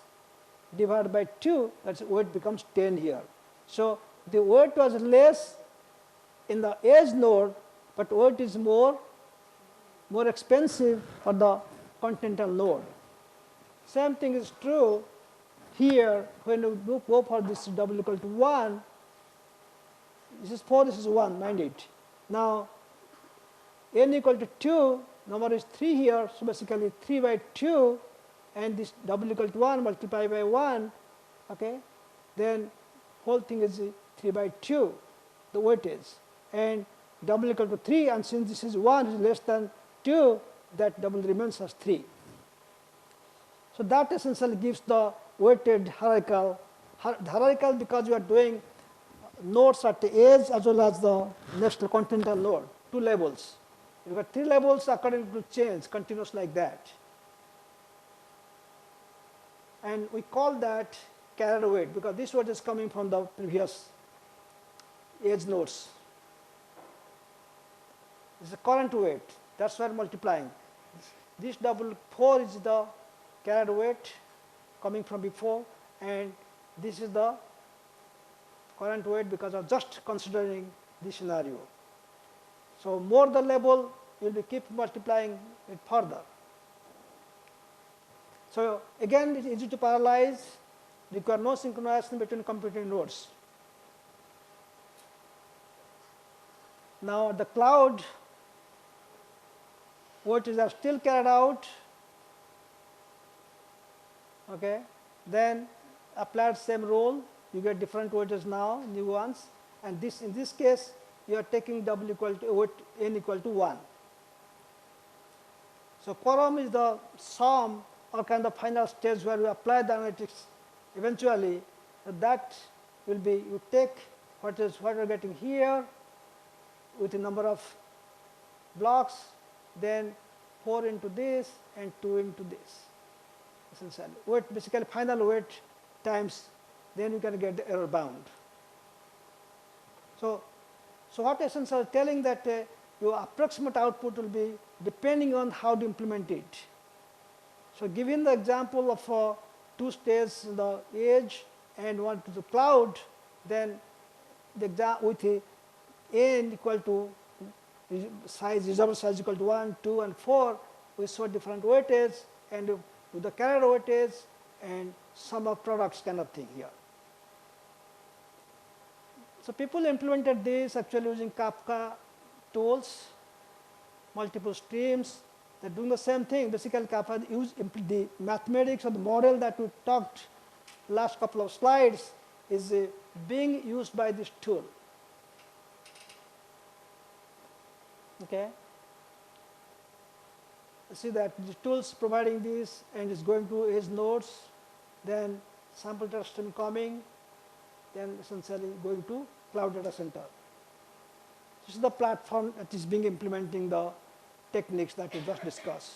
divided by 2, that's weight becomes 10 here. So the weight was less in the edge node, but weight is more expensive for the continental node. Same thing is true here when you go for this W equal to 1. This is 4, this is 1, mind it. Now n equal to 2, number is 3 here, so basically 3 by 2 and this W equal to 1 multiplied by 1, okay, then whole thing is 3 by 2, the weightage. And W equal to 3, and since this is 1 is less than 2, that W remains as 3. So that essentially gives the weighted hierarchical, because you are doing nodes at the edge as well as the next continental node, 2 levels. You got 3 levels according to change, continuous like that. And we call that carrier weight because this weight is coming from the previous edge nodes. It's the current weight, that's why multiplying. This double 4 is the carrier weight coming from before, and this is the current weight because of just considering this scenario. So more the level, you'll be keep multiplying it further. So again, it's easy to parallelize, require no synchronization between computing nodes. Now the cloud weights are still carried out, okay, then applied same rule, you get different weights now, new ones, and this in this case you are taking W equal to weight n equal to 1. So quorum is the sum or kind of final stage where we apply the analytics eventually. That will be, you take what we're getting here with a number of blocks, then 4 into this and 2 into this, essentially. Weight, basically final weight times, then you can get the error bound. So what essentially telling that your approximate output will be depending on how to implement it. So given the example of 2 stages in the edge and 1 to the cloud, then the with n equal to size, reservoir size equal to 1, 2, and 4, we show different weightage and with the carrier weightage and sum of products kind of thing here. So people implemented this actually using Kafka tools, multiple streams. They're doing the same thing. Basically, Kafka use the mathematics or the model that we talked last couple of slides is being used by this tool. Okay. See that the tools providing this and is going to edge nodes, then sample data stream coming, then essentially going to cloud data center. This is the platform that is being implementing the techniques that we just discussed.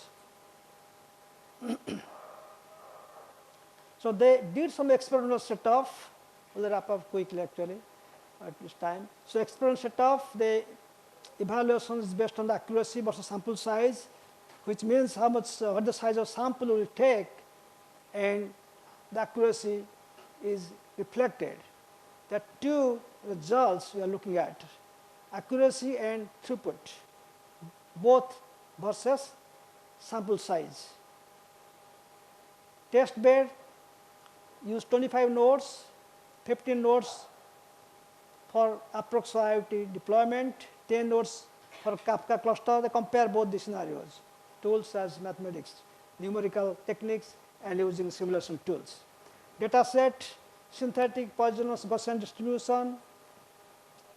So they did some experimental setup. We'll wrap up quickly actually at this time. So experimental setup, the evaluation is based on the accuracy versus sample size, which means how much, what the size of sample will take, and the accuracy is reflected. There are 2 results we are looking at, accuracy and throughput, both versus sample size. Test bed use 25 nodes, 15 nodes for approx IoT deployment, 10 nodes for Kafka cluster. They compare both the scenarios, tools as mathematics, numerical techniques, and using simulation tools. Data set, synthetic poisonous Gaussian distribution,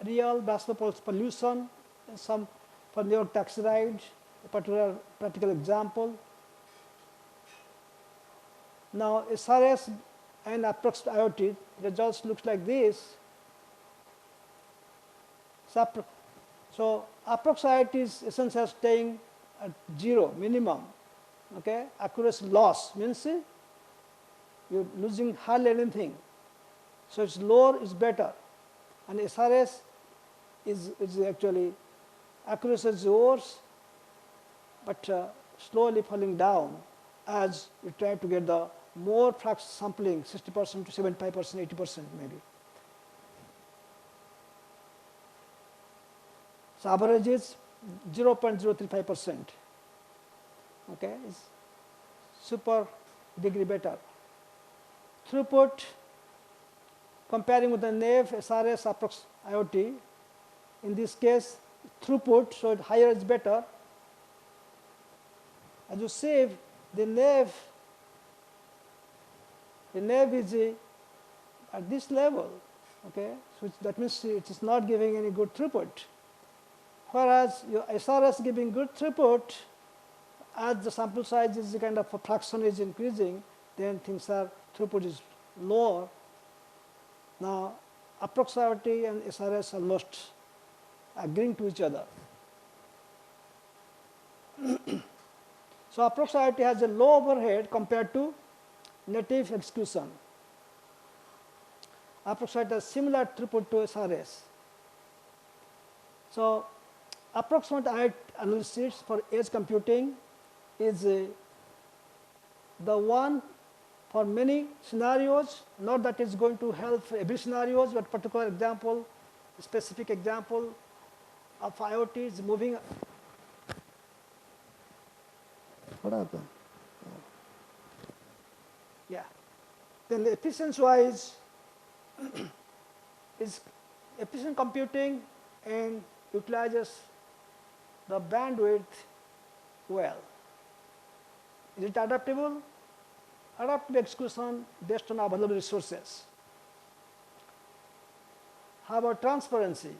real Basel-Pulse pollution, some for New York taxi ride, a particular practical example. Now SRS and approx IoT results looks like this. So approx IoT is essentially staying at 0 minimum. Okay, accuracy loss means you're losing hardly anything. So it's lower is better, and SRS is actually accuracy is worse, but slowly falling down as we try to get the more fraction sampling, 60% to 75%, 80% maybe. So average is 0.035%. Okay, it's super degree better. Throughput, comparing with the NAV, SRS, approx IoT, in this case, throughput, so higher is better. As you see, the NAV the nav is at this level, okay? So that means it is not giving any good throughput. Whereas your SRS giving good throughput, as the sample size is kind of a fraction is increasing, then throughput is lower. Now, approximatity and SRS almost agreeing to each other. So approximatity has a low overhead compared to native execution. Approximatity has similar throughput to SRS. So approximate IoT analysis for edge computing is the one for many scenarios, not that it's going to help every scenario, but particular example, specific example of IoT is moving. What happened? Yeah. Then the efficiency-wise is efficient computing and utilizes the bandwidth well. Is it adaptable? Adaptive execution based on available resources. How about transparency?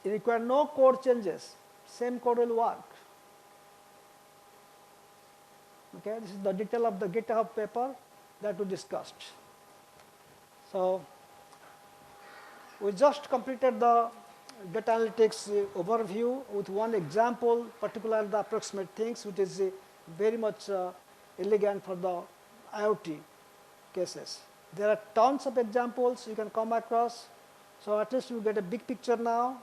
It requires no code changes. Same code will work. Okay, this is the detail of the GitHub paper that we discussed. So we just completed the data analytics overview with one example, particularly the approximate things, which is very much elegant for the IoT cases. There are tons of examples you can come across. So at least you get a big picture now.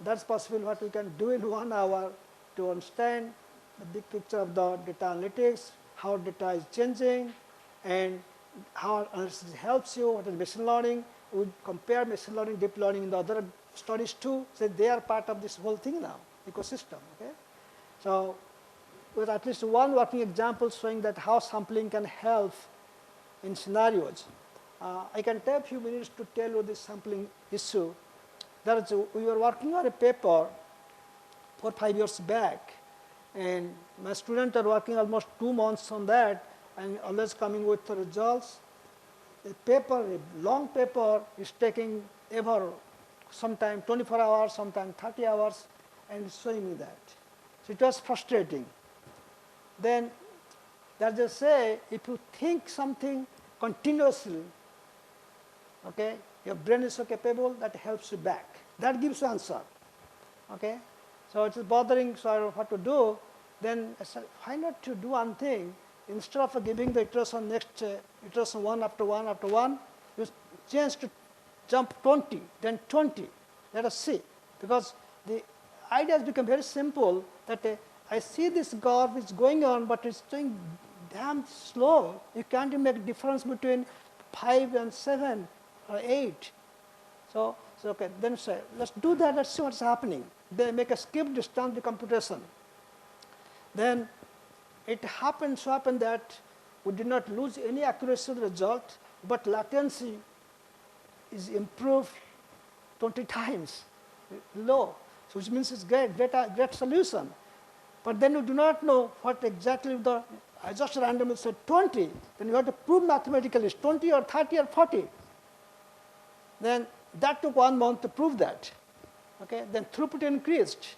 That's possible what we can do in 1 hour to understand the big picture of the data analytics, how data is changing, and how analysis helps you, what is machine learning. We compare machine learning, deep learning in the other studies too, so they are part of this whole thing now, ecosystem. Okay? So with at least one working example showing that how sampling can help in scenarios. I can take a few minutes to tell you this sampling issue. We were working on a paper 4 or 5 years back, and my students are working almost 2 months on that and always coming with the results. The paper, a long paper, is taking ever, sometime 24 hours, sometime 30 hours, and showing me that. So it was frustrating. Then, as they say, if you think something continuously, okay, your brain is so capable that helps you back. That gives you answer. Okay? So it is bothering, so I don't know what to do. Then I said, why not to do one thing? Instead of giving the iteration next iteration one after one after one, you change to jump 20, then 20. Let us see. Because the idea has become very simple that I see this curve is going on, but it's going damn slow. You can't even make a difference between 5 and 7 or 8. So okay, then say, let's do that, let's see what's happening. They make a skip distance computation. Then it happened that we did not lose any accuracy of the result, but latency is improved 20 times low, so which means it's great solution. But then you do not know what exactly I just randomly said 20, then you have to prove mathematically it's 20 or 30 or 40. Then that took 1 month to prove that. Okay, then throughput increased.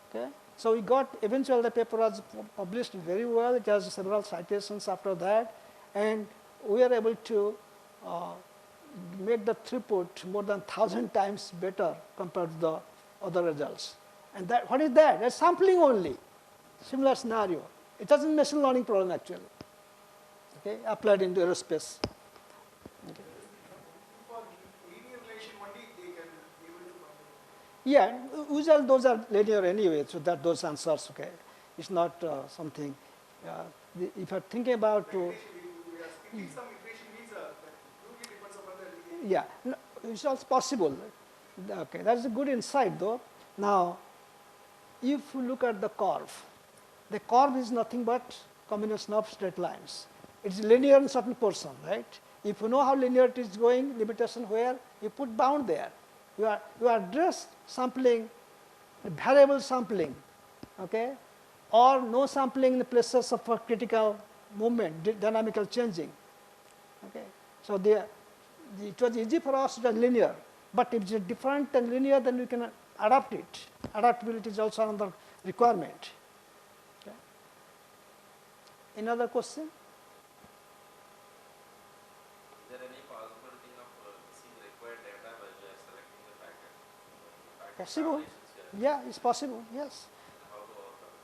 Okay, so we got, eventually the paper was published very well. It has several citations after that, and we are able to make the throughput more than 1,000 times better compared to the other results. And that, what is that? That's sampling only. Similar scenario. It doesn't machine learning problem actually. Okay, applied into aerospace. Okay. Yeah, usually those are linear anyway, so that those answers, okay. It's not something, if you're thinking about yeah, no, it's also possible. Okay, that's a good insight though. Now, if you look at the curve is nothing but combination of straight lines. It's linear in certain portion, right? If you know how linear it is going, limitation where, you put bound there. You address sampling, variable sampling, okay, or no sampling in the places of critical movement, dynamical changing. Okay. So it was easy for us, it was linear. But if it's different and linear, then we can adapt it. Adaptability is also another requirement. Okay. Another question? Is there any possibility of missing required data while you are selecting the packet? Packet Possible. combinations here. Yeah, it's possible, yes. And how to overcome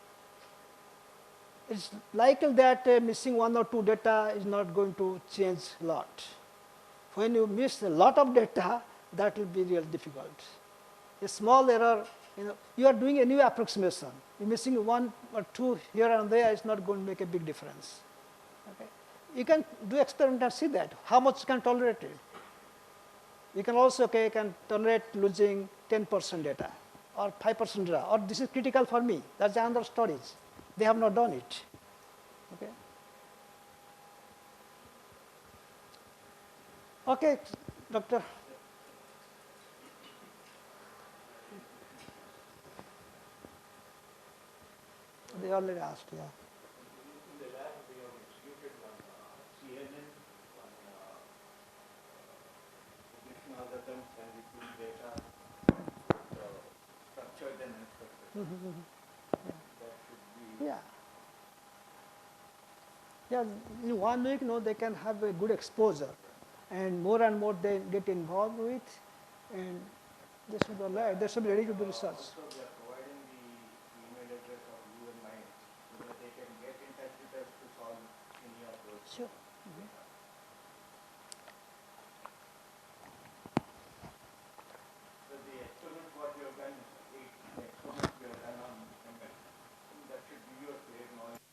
it? It's likely that missing one or two data is not going to change a lot. When you miss a lot of data, that will be real difficult. A small error, you are doing a new approximation. You're missing one or two here and there is not going to make a big difference. Okay. You can do experiment and see that, how much you can tolerate it. You can also can tolerate losing 10% data or 5% data, or this is critical for me. That's another storage. They have not done it. Okay. Okay, doctor. They already asked, yeah. In the lab, we have executed one CNN, one prediction algorithms, and we pull data structured and unstructured. That should be. Yeah. Yeah, in 1 week, they can have a good exposure, and more they get involved with, and they should be alright. They should be ready to do research. Also, we are providing the email address of you and mine so that they can get in touch with us to solve any of those. Sure. So the experiments what we have done, 8 experiments we have done on ML, that should give you a clear knowledge.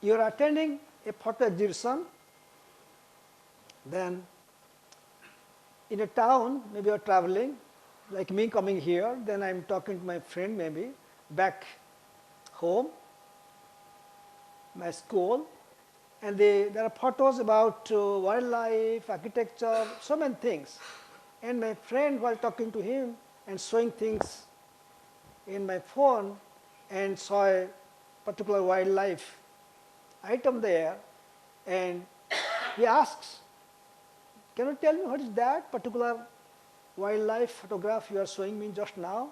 You are attending a photo exhibition, then in a town, maybe you are traveling, like me coming here, then I'm talking to my friend maybe back home, my school, and there are photos about wildlife, architecture, so many things. And my friend, while talking to him and showing things in my phone and saw a particular wildlife, item there, and he asks, can you tell me what is that particular wildlife photograph you are showing me just now?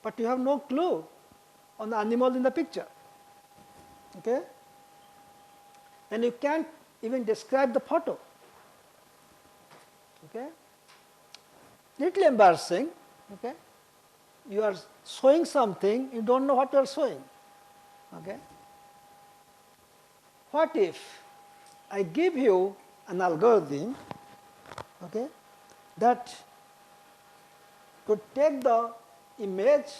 But you have no clue on the animal in the picture. Okay? And you can't even describe the photo. Okay? Little embarrassing. Okay? You are showing something, you don't know what you are showing. Okay? What if I give you an algorithm, okay, that could take the image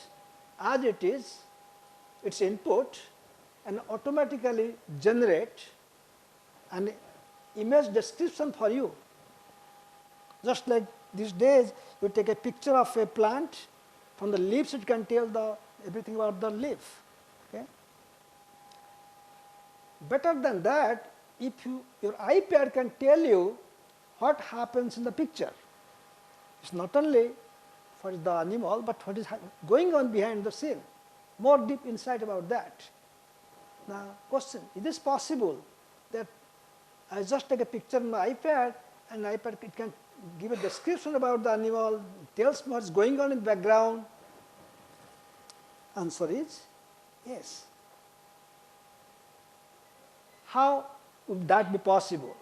as it is, its input, and automatically generate an image description for you. Just like these days, you take a picture of a plant, from the leaves it can tell everything about the leaf. Okay? Better than that, if your iPad can tell you what happens in the picture. It's not only for the animal, but what is going on behind the scene. More deep insight about that. Now, question, is this possible that I just take a picture on my iPad and iPad it can give a description about the animal, tells me what's going on in the background? Answer is yes. How would that be possible?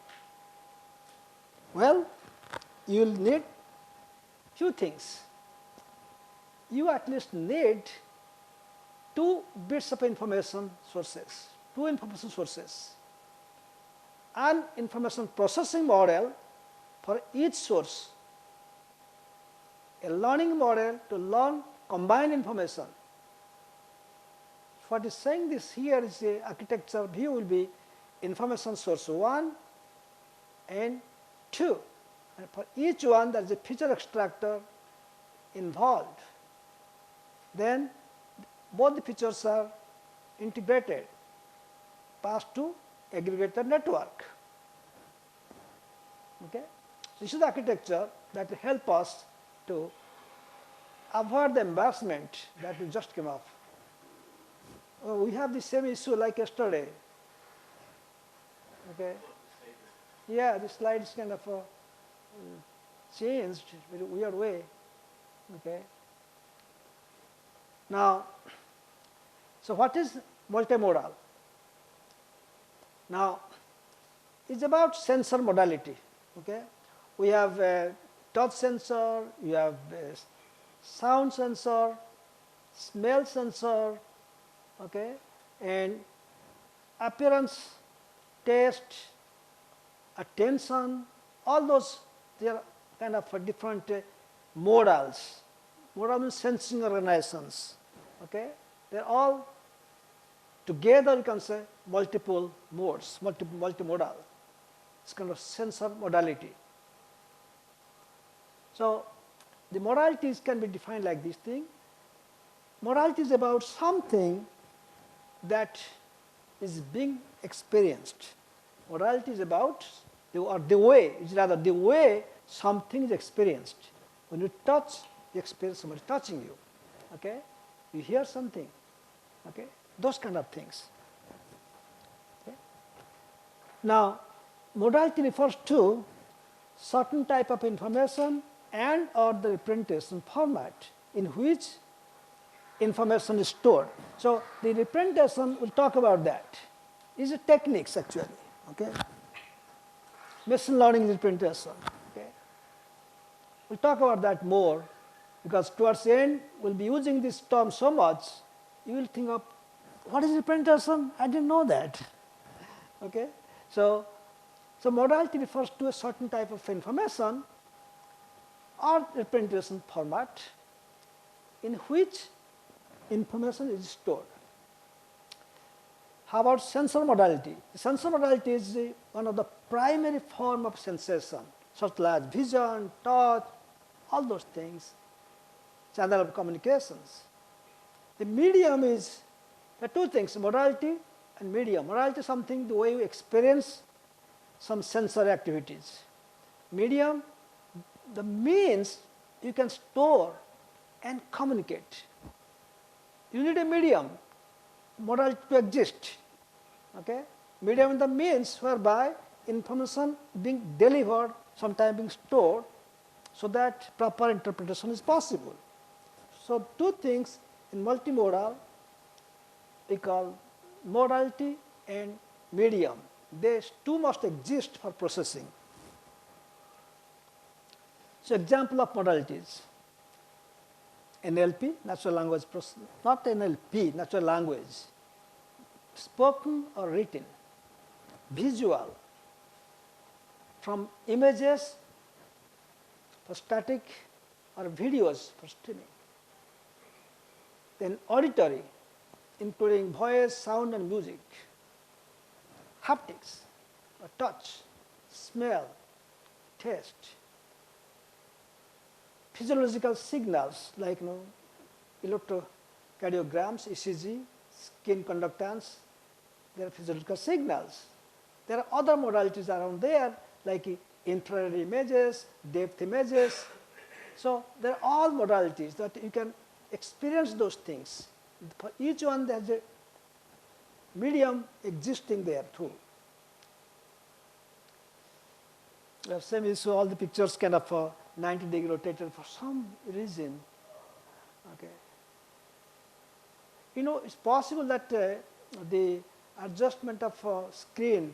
Well, you will need few things. You at least need two bits of information sources, two information sources. An information processing model for each source, a learning model to learn combined information. What is saying this here is the architecture view will be information source 1 and 2. And for each one, there is a feature extractor involved. Then both the features are integrated, passed to aggregator network. Okay? This is the architecture that will help us to avoid the embarrassment that we just came up. Oh, we have the same issue like yesterday. Okay? Yeah, the slide is kind of changed in a weird way. Okay? Now, so what is multimodal? Now, it's about sensor modality. Okay? We have a touch sensor, you have a sound sensor, smell sensor, okay, and appearance, taste, attention, all those, they are kind of different modals. Modal means sensing organizations. Okay? They are all together, you can say, multiple modes, multimodal. It's kind of sensor modality. So the modalities can be defined like this thing. Modality is about something that is being experienced. Modality is about the way, it's rather the way something is experienced. When you touch, you experience somebody touching you. Okay? You hear something. Okay? Those kind of things. Okay? Now, modality refers to certain type of information and or the representation format in which information is stored. So the representation, we'll talk about that. These are techniques actually. Okay? Machine learning representation. Okay? We'll talk about that more because towards the end we'll be using this term so much, you will think of what is representation? I didn't know that. Okay? So modality refers to a certain type of information or representation format in which information is stored. How about sensor modality? Sensor modality is one of the primary form of sensation, such as vision, touch, all those things, channel of communications. The medium is, there are two things, modality and medium. Modality is something, the way you experience some sensory activities. Medium, the means you can store and communicate. You need a medium, modality to exist. Okay? Medium is the means whereby information being delivered, sometime being stored, so that proper interpretation is possible. So two things in multimodal we call modality and medium. These two must exist for processing. So example of modalities. NLP, natural language processing, not NLP, natural language, spoken or written, visual, from images for static or videos for streaming. Then auditory, including voice, sound and music, haptics, or touch, smell, taste, physiological signals like electrocardiograms, ECG, skin conductance, they are physiological signals. There are other modalities around there like infrared images, depth images. So there are all modalities that you can experience those things. For each one there is a medium existing there too. Same issue, all the pictures kind of 90-degree rotated for some reason. Okay. It's possible that the adjustment of screen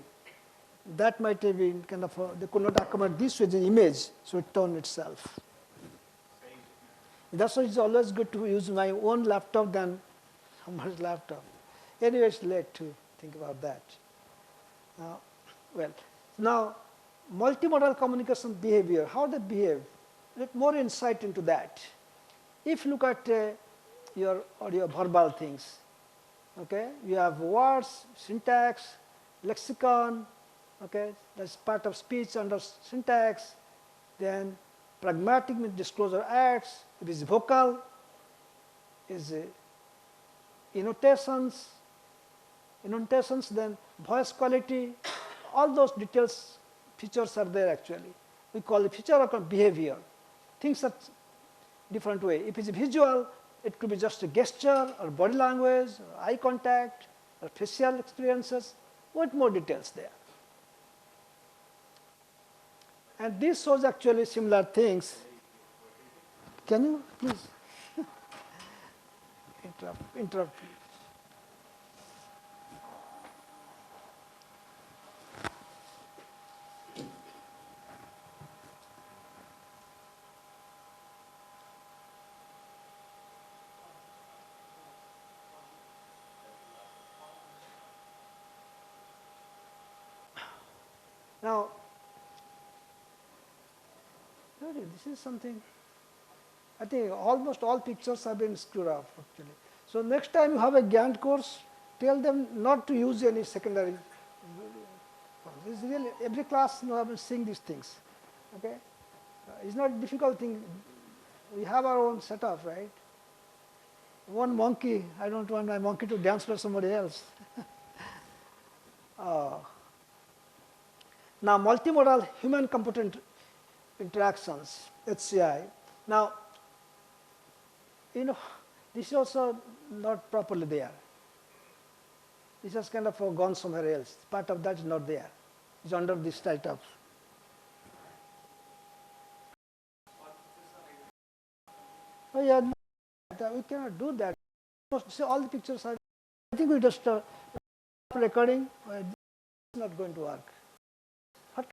that might have been kind of they could not accommodate this with the image, so it turned itself. That's why it's always good to use my own laptop than someone's laptop. Anyway, it's late to think about that. Now multimodal communication behavior, how they behave, let more insight into that. If you look at your audio verbal things, okay, you have words, syntax, lexicon, okay, that's part of speech under syntax. Then pragmatic means disclosure acts, it is vocal, is annotations, then voice quality, all those details, features are there actually. We call it feature or behavior. Things are different way. If it's visual, it could be just a gesture or body language, or eye contact, or facial experiences, what more details there. And this shows actually similar things. Can you please interrupt. Now, this is something, I think almost all pictures have been screwed up actually. So next time you have a Gantt course, tell them not to use any secondary. This is really, every class have been seeing these things. Okay? It's not a difficult thing. We have our own setup, right? One monkey, I don't want my monkey to dance for somebody else. Now, multimodal human-computer interactions, HCI. Now, this is also not properly there. This has kind of gone somewhere else. Part of that is not there. It's under this title. Oh yeah, we cannot do that. See, all the pictures are. I think we just recording. It's not going to work.